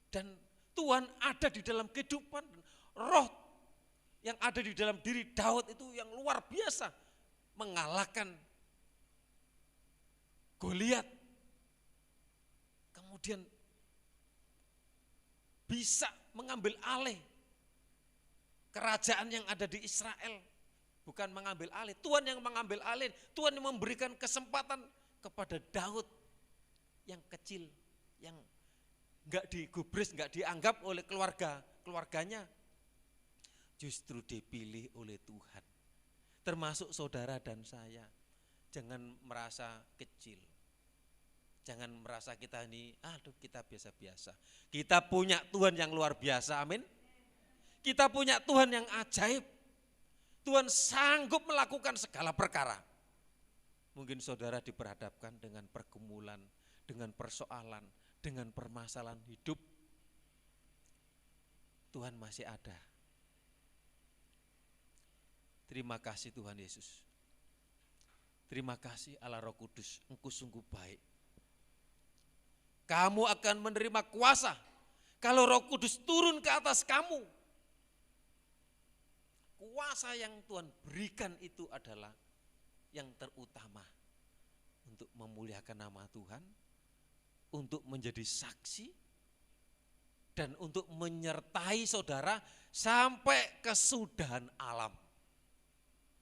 Dan Tuhan ada di dalam kehidupan, roh yang ada di dalam diri Daud itu yang luar biasa, mengalahkan Goliat. Kemudian bisa mengambil alih kerajaan yang ada di Israel. Bukan mengambil alih, Tuhan yang mengambil alih. Tuhan yang memberikan kesempatan kepada Daud yang kecil, yang enggak digubris, enggak dianggap oleh keluarganya. Justru dipilih oleh Tuhan. Termasuk saudara dan saya. Jangan merasa kecil. Jangan merasa kita ini, aduh kita biasa-biasa. Kita punya Tuhan yang luar biasa, amin. Kita punya Tuhan yang ajaib. Tuhan sanggup melakukan segala perkara. Mungkin saudara diperhadapkan dengan pergumulan, dengan persoalan, dengan permasalahan hidup. Tuhan masih ada. Terima kasih Tuhan Yesus. Terima kasih Allah Roh Kudus, Engkau sungguh baik. Kamu akan menerima kuasa kalau Roh Kudus turun ke atas kamu. Kuasa yang Tuhan berikan itu adalah yang terutama untuk memuliakan nama Tuhan, untuk menjadi saksi, dan untuk menyertai saudara sampai kesudahan alam.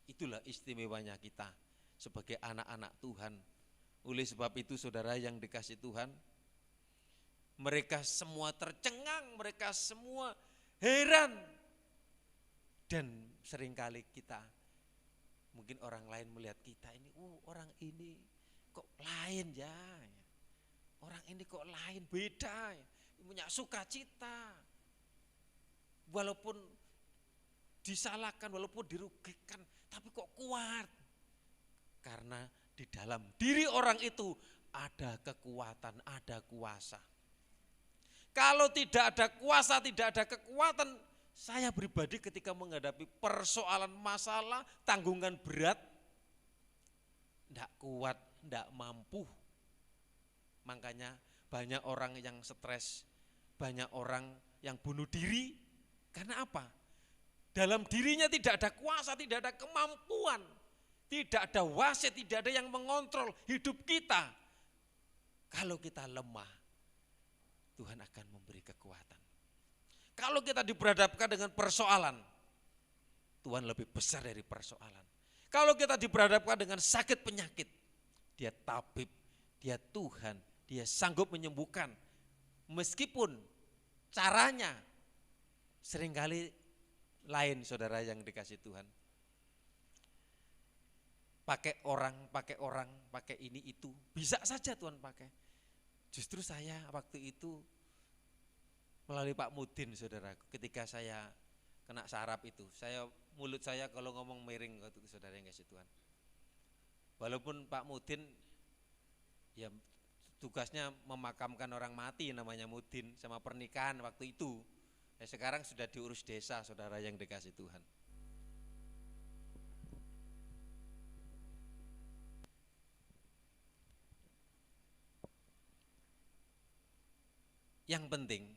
Itulah istimewanya kita sebagai anak-anak Tuhan. Oleh sebab itu saudara yang dikasih Tuhan, mereka semua tercengang, mereka semua heran. Dan seringkali kita, mungkin orang lain melihat kita ini, orang ini kok lain ya. Orang ini kok lain, beda, punya sukacita. Walaupun disalahkan, walaupun dirugikan, tapi kok kuat. Karena di dalam diri orang itu ada kekuatan, ada kuasa. Kalau tidak ada kuasa, tidak ada kekuatan, saya pribadi ketika menghadapi persoalan masalah, tanggungan berat, tidak kuat, tidak mampu. Makanya banyak orang yang stres, banyak orang yang bunuh diri. Karena apa? Dalam dirinya tidak ada kuasa, tidak ada kemampuan, tidak ada wasit, tidak ada yang mengontrol hidup kita. Kalau kita lemah, Tuhan akan memberi kekuatan. Kalau kita diperhadapkan dengan persoalan, Tuhan lebih besar dari persoalan. Kalau kita diperhadapkan dengan sakit penyakit, Dia tabib, Dia Tuhan, Dia sanggup menyembuhkan. Meskipun caranya seringkali lain saudara yang dikasih Tuhan. Pakai orang, pakai ini itu, bisa saja Tuhan pakai. Justru saya waktu itu melalui Pak Mudin saudara, ketika saya kena saraf itu, mulut saya kalau ngomong miring waktu itu saudara yang kasih Tuhan. Walaupun Pak Mudin ya tugasnya memakamkan orang mati, namanya Mudin, sama pernikahan waktu itu. Ya sekarang sudah diurus desa, saudara yang dikasih Tuhan. Yang penting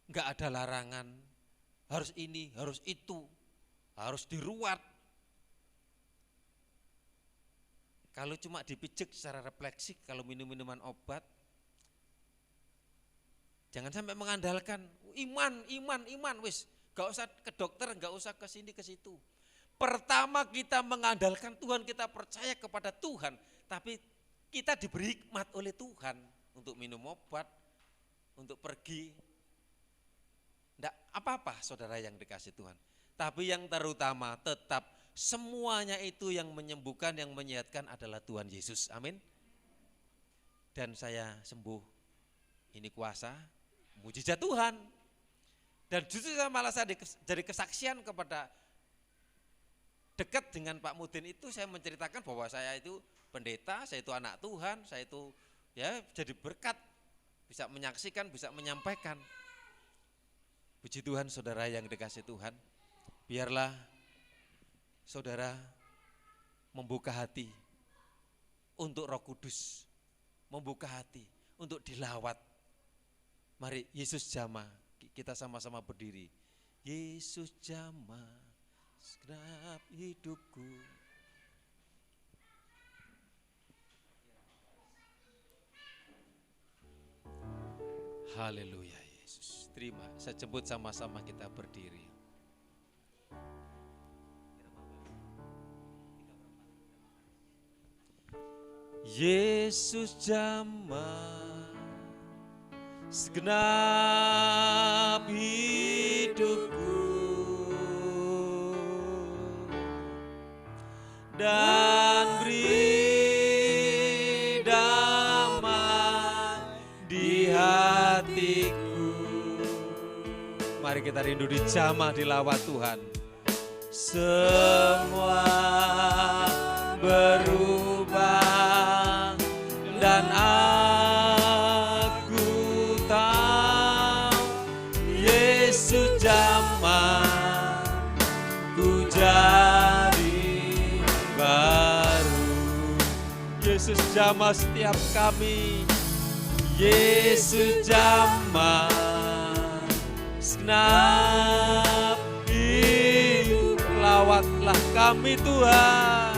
enggak ada larangan, harus ini, harus itu, harus diruat. Kalau cuma dipijek secara refleksi, kalau minum-minuman obat, jangan sampai mengandalkan iman, wis, gak usah ke dokter, gak usah ke sini ke situ. Pertama kita mengandalkan Tuhan, kita percaya kepada Tuhan, tapi kita diberi hikmat oleh Tuhan untuk minum obat, untuk pergi. Enggak apa-apa saudara yang dikasih Tuhan. Tapi yang terutama tetap semuanya itu yang menyembuhkan, yang menyehatkan adalah Tuhan Yesus. Amin. Dan saya sembuh. Ini kuasa, mujizat Tuhan. Dan justru malah saya jadi kesaksian kepada dekat dengan Pak Mudin itu, saya menceritakan bahwa saya itu pendeta, saya itu anak Tuhan, saya itu ya jadi berkat, bisa menyaksikan, bisa menyampaikan. Puji Tuhan saudara yang dikasih Tuhan. Biarlah saudara membuka hati untuk Roh Kudus, membuka hati untuk dilawat. Mari Yesus jamah, kita sama-sama berdiri. Yesus jamah segenap hidupku. Haleluya Yesus. Terima, saya jemput sama-sama kita berdiri. Yesus jamah segenap hidupku dan beri damai di hatiku. Mari kita rindu dijamah, dilawat Tuhan. Semua berubah dan aku tahu Yesus jamah ku jadi baru. Yesus jamah setiap kami. Yesus jamah segenap hidup. Lawatlah kami Tuhan,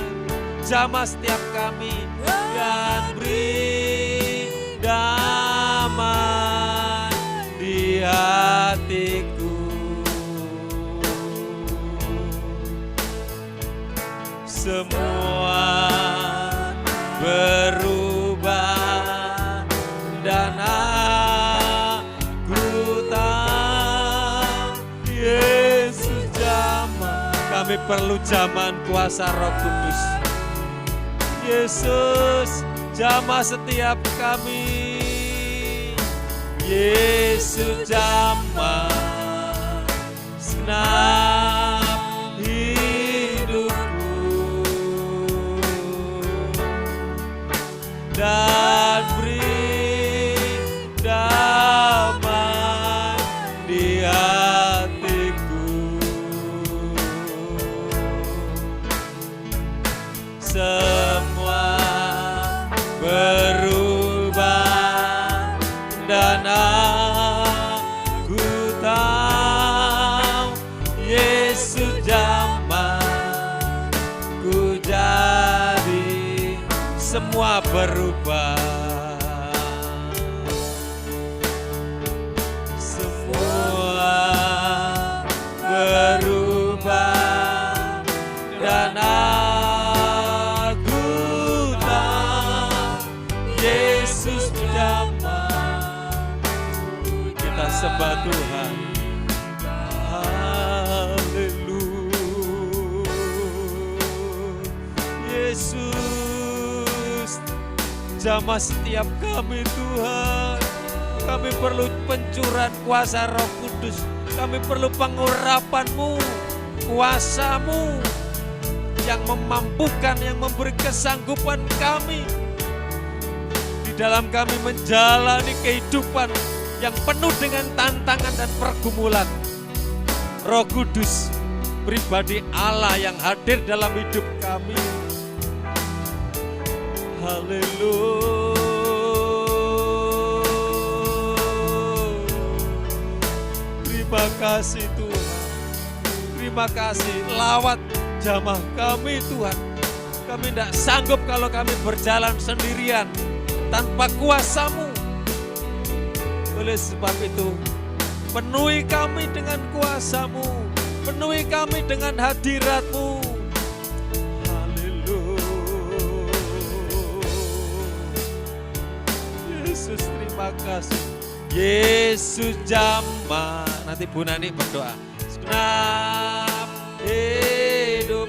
jamah setiap kami dan beri damai di hatiku. Semua berubah dan aku tahu Yesus jamah. Kami perlu zaman kuasa Roh Kudus. Yesus jamah setiap kami. Yesus jamah segenap hidupku dan beri damai di hatiku. Semua berubah dan aku tahu Yesus jamah ku jadi. Semua berubah, semua berubah dan aku tahu Yesus jamah. Kita sembah Tuhan. Haleluya. Yesus jamah setiap kami Tuhan. Kami perlu pencurahan kuasa Roh Kudus. Kami perlu pengurapan-Mu, kuasa-Mu. yang memampukan, yang memberi kesanggupan kami di dalam kami menjalani kehidupan yang penuh dengan tantangan dan pergumulan. Roh Kudus, pribadi Allah yang hadir dalam hidup kami. Haleluya. Terima kasih Tuhan. Terima kasih, lawat jamah kami Tuhan. Kami tidak sanggup kalau kami berjalan sendirian tanpa kuasa-Mu. Oleh sebab itu, penuhi kami dengan kuasa-Mu, penuhi kami dengan hadirat-Mu. Haleluya. Yesus, terima kasih. Yesus jamah. Nanti Bu Nani berdoa. Segenap hidup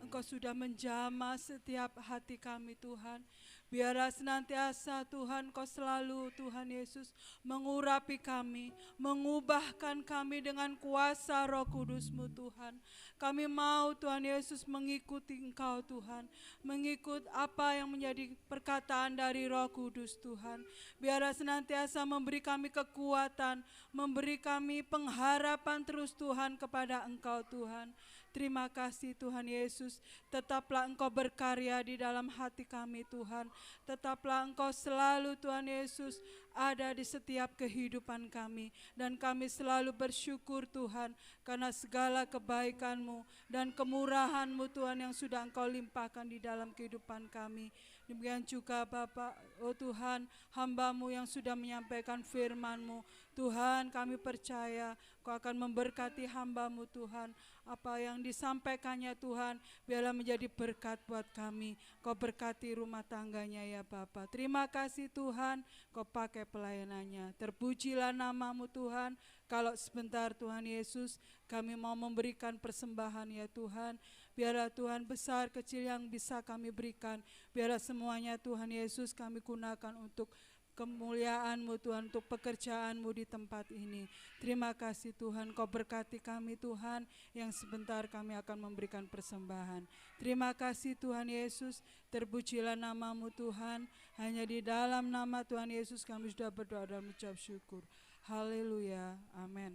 Engkau sudah menjamah setiap hati kami Tuhan. Biarlah senantiasa Tuhan Kau selalu Tuhan Yesus mengurapi kami, mengubahkan kami dengan kuasa Roh Kudus-Mu Tuhan. Kami mau Tuhan Yesus mengikuti Engkau Tuhan, mengikut apa yang menjadi perkataan dari Roh Kudus Tuhan. Biarlah senantiasa memberi kami kekuatan, memberi kami pengharapan terus Tuhan kepada Engkau Tuhan. Terima kasih Tuhan Yesus, tetaplah Engkau berkarya di dalam hati kami Tuhan. Tetaplah Engkau selalu Tuhan Yesus ada di setiap kehidupan kami. Dan kami selalu bersyukur Tuhan karena segala kebaikan-Mu dan kemurahan-Mu Tuhan yang sudah Engkau limpahkan di dalam kehidupan kami. Demikian juga Bapa, oh Tuhan, hamba-Mu yang sudah menyampaikan firman-Mu. Tuhan, kami percaya Kau akan memberkati hamba-Mu Tuhan. Apa yang disampaikannya Tuhan, biarlah menjadi berkat buat kami. Kau berkati rumah tangganya ya Bapa. Terima kasih Tuhan, Kau pakai pelayanannya. Terpujilah nama-Mu Tuhan. Kalau sebentar Tuhan Yesus, kami mau memberikan persembahan ya Tuhan. Biarlah Tuhan besar kecil yang bisa kami berikan. Biarlah semuanya Tuhan Yesus kami gunakan untuk kemuliaan-Mu Tuhan, untuk pekerjaan-Mu di tempat ini. Terima kasih Tuhan, Kau berkati kami Tuhan, yang sebentar kami akan memberikan persembahan. Terima kasih Tuhan Yesus, terpujilah nama-Mu Tuhan. Hanya di dalam nama Tuhan Yesus kami sudah berdoa dan mengucap syukur. Haleluya, amin.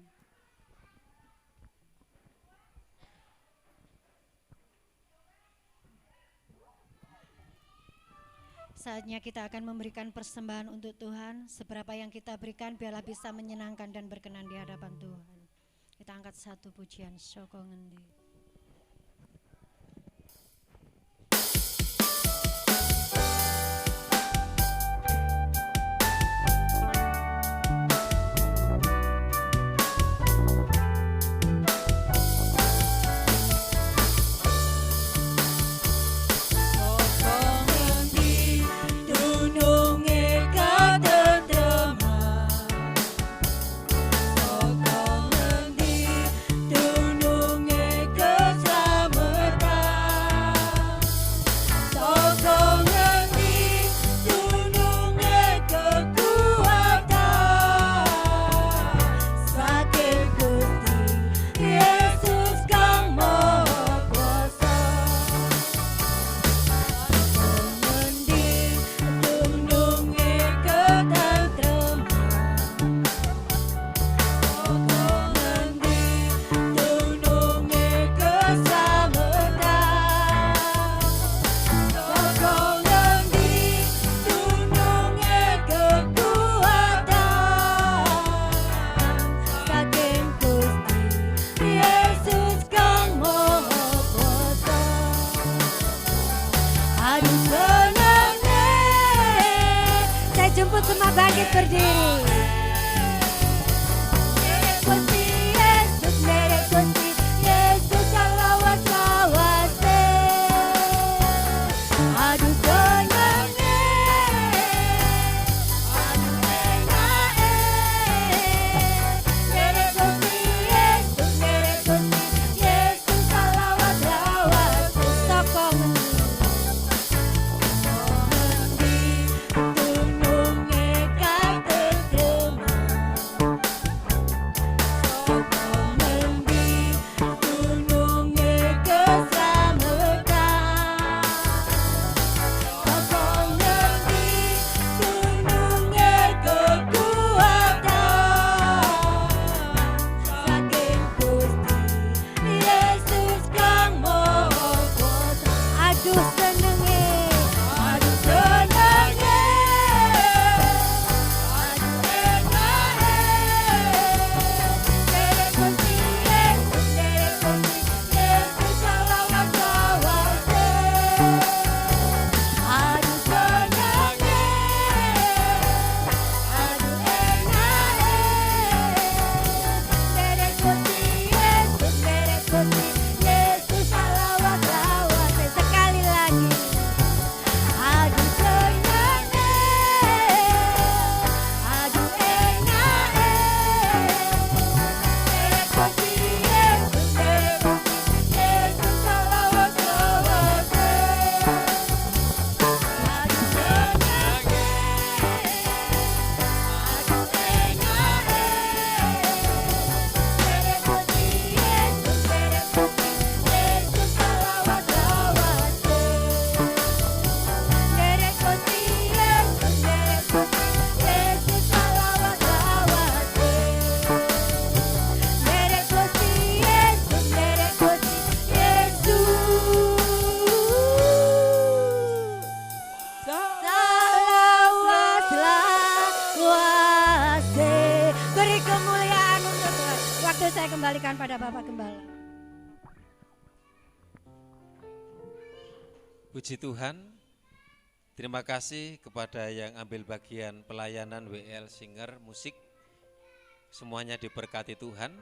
Saatnya kita akan memberikan persembahan untuk Tuhan. Seberapa yang kita berikan biarlah bisa menyenangkan dan berkenan di hadapan Tuhan. Kita angkat satu pujian, Soko Ngendi. Tunung rumput semua bangkit berdiri. Gusti Yesus, merek Gusti Yesus salawat lawase. Aduh senangnya, aduh enaknya. Merek Gusti Yesus, merek Gusti Yesus salawat lawase. Sapa saya kembalikan pada Bapak Gembala. Puji Tuhan, terima kasih kepada yang ambil bagian pelayanan WL Singer musik. Semuanya diberkati Tuhan.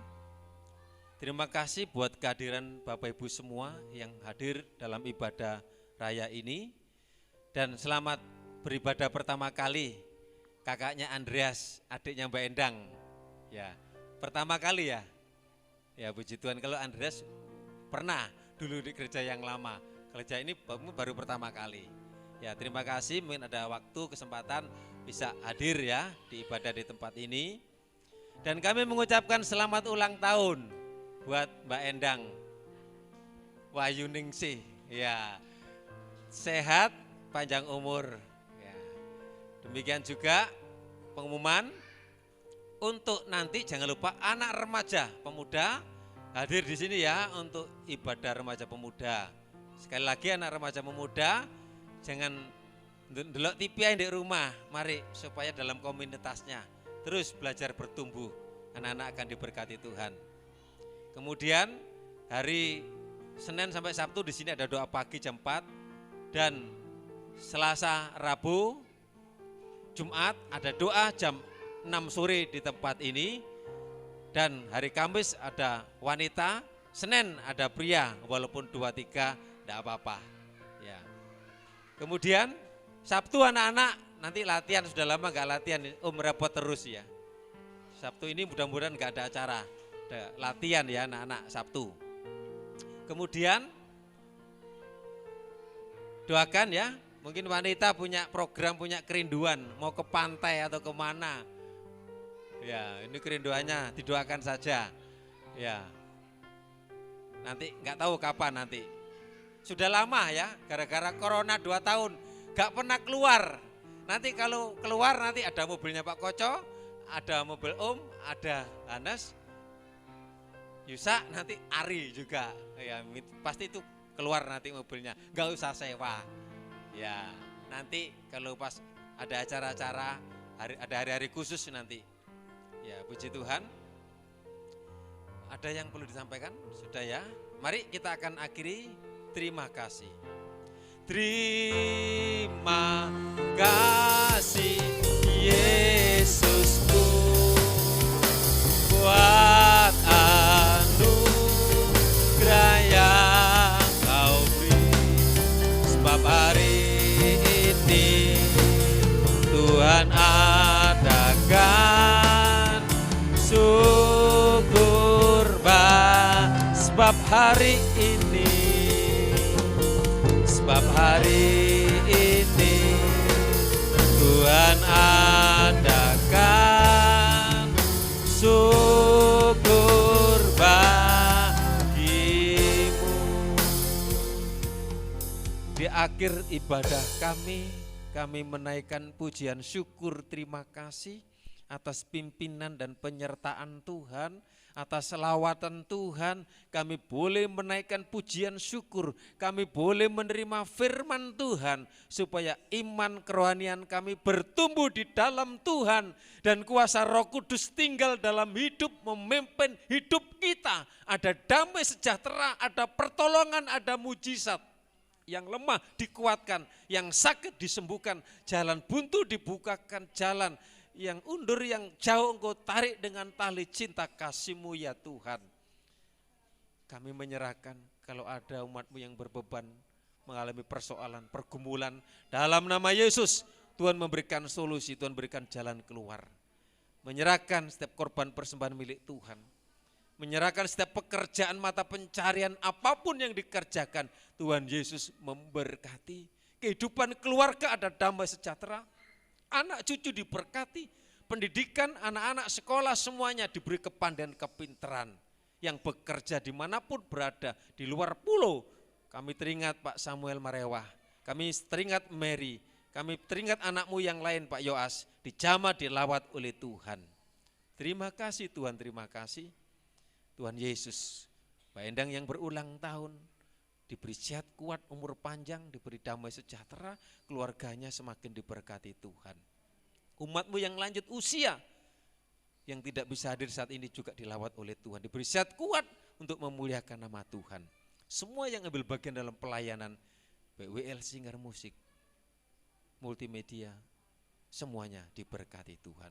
Terima kasih buat kehadiran Bapak Ibu semua yang hadir dalam ibadah raya ini. Dan selamat beribadah pertama kali kakaknya Andreas, adiknya Mbak Endang. Ya, pertama kali ya. Ya puji Tuhan, kalau Andreas pernah dulu di gereja yang lama. Gereja ini baru pertama kali. Ya terima kasih, mungkin ada waktu, kesempatan bisa hadir ya di ibadah di tempat ini. Dan kami mengucapkan selamat ulang tahun buat Mbak Endang Wayuningsih. Ya, sehat, panjang umur. Ya. Demikian juga pengumuman untuk nanti jangan lupa anak remaja pemuda hadir di sini ya untuk ibadah remaja pemuda. Sekali lagi anak remaja pemuda jangan ndelok TV ae di rumah, mari supaya dalam komunitasnya terus belajar bertumbuh. Anak-anak akan diberkati Tuhan. Kemudian hari Senin sampai Sabtu di sini ada doa pagi jam 4 dan Selasa, Rabu, Jumat ada doa jam 6 sore di tempat ini, dan hari Kamis ada wanita, Senin ada pria, walaupun 2-3 tidak apa-apa. Ya. Kemudian Sabtu anak-anak nanti latihan, sudah lama nggak latihan, repot terus ya. Sabtu ini mudah-mudahan nggak ada acara, ada latihan ya anak-anak Sabtu. Kemudian doakan ya, mungkin wanita punya program, punya kerinduan, mau ke pantai atau kemana. Ya, ini kerinduannya didoakan saja. Ya, nanti nggak tahu kapan nanti. Sudah lama ya, gara-gara corona 2 tahun nggak pernah keluar. Nanti kalau keluar nanti ada mobilnya Pak Koco, ada mobil Om, ada Anas, Yusa, nanti Ari juga. Ya, pasti itu keluar nanti mobilnya, nggak usah sewa. Ya, nanti kalau pas ada acara-acara, ada hari-hari khusus nanti. Ya, puji Tuhan. Ada yang perlu disampaikan? Sudah ya. Mari kita akan akhiri. Terima kasih. Terima kasih hari ini, sebab hari ini Tuhan adakan syukur bagimu. Di akhir ibadah kami menaikkan pujian syukur terima kasih atas pimpinan dan penyertaan Tuhan, atas selawatan Tuhan. Kami boleh menaikkan pujian syukur, kami boleh menerima firman Tuhan, supaya iman kerohanian kami bertumbuh di dalam Tuhan, dan kuasa Roh Kudus tinggal dalam hidup, memimpin hidup kita. Ada damai sejahtera, ada pertolongan, ada mujizat. Yang lemah dikuatkan, yang sakit disembuhkan, jalan buntu dibukakan jalan, yang undur, yang jauh Engkau tarik dengan tali cinta kasih-Mu ya Tuhan. Kami menyerahkan kalau ada umat-Mu yang berbeban, mengalami persoalan, pergumulan, dalam nama Yesus Tuhan memberikan solusi, Tuhan berikan jalan keluar. Menyerahkan setiap korban persembahan milik Tuhan, menyerahkan setiap pekerjaan mata pencarian apapun yang dikerjakan, Tuhan Yesus memberkati. Kehidupan keluarga ada damai sejahtera, anak cucu diberkati, pendidikan anak-anak sekolah semuanya diberi kepandaian kepintaran. Yang bekerja dimanapun berada, di luar pulau, kami teringat Pak Samuel Marewah, kami teringat Mary, kami teringat anakmu yang lain Pak Yoas, dijamah dilawat oleh Tuhan. Terima kasih Tuhan, terima kasih. Tuhan Yesus, Pak Endang yang berulang tahun, diberi sehat kuat, umur panjang, diberi damai sejahtera, keluarganya semakin diberkati Tuhan. Umat-Mu yang lanjut usia, yang tidak bisa hadir saat ini juga dilawat oleh Tuhan, diberi sehat kuat untuk memuliakan nama Tuhan. Semua yang ambil bagian dalam pelayanan, BWL Singer Musik, multimedia, semuanya diberkati Tuhan.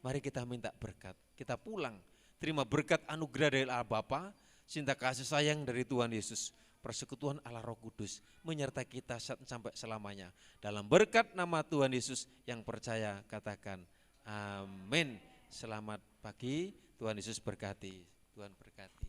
Mari kita minta berkat, kita pulang, terima berkat anugerah dari Allah Bapa, cinta kasih sayang dari Tuhan Yesus, persekutuan Allah Roh Kudus menyertai kita sampai selamanya. Dalam berkat nama Tuhan Yesus, yang percaya katakan amin. Selamat pagi, Tuhan Yesus berkati. Tuhan berkati.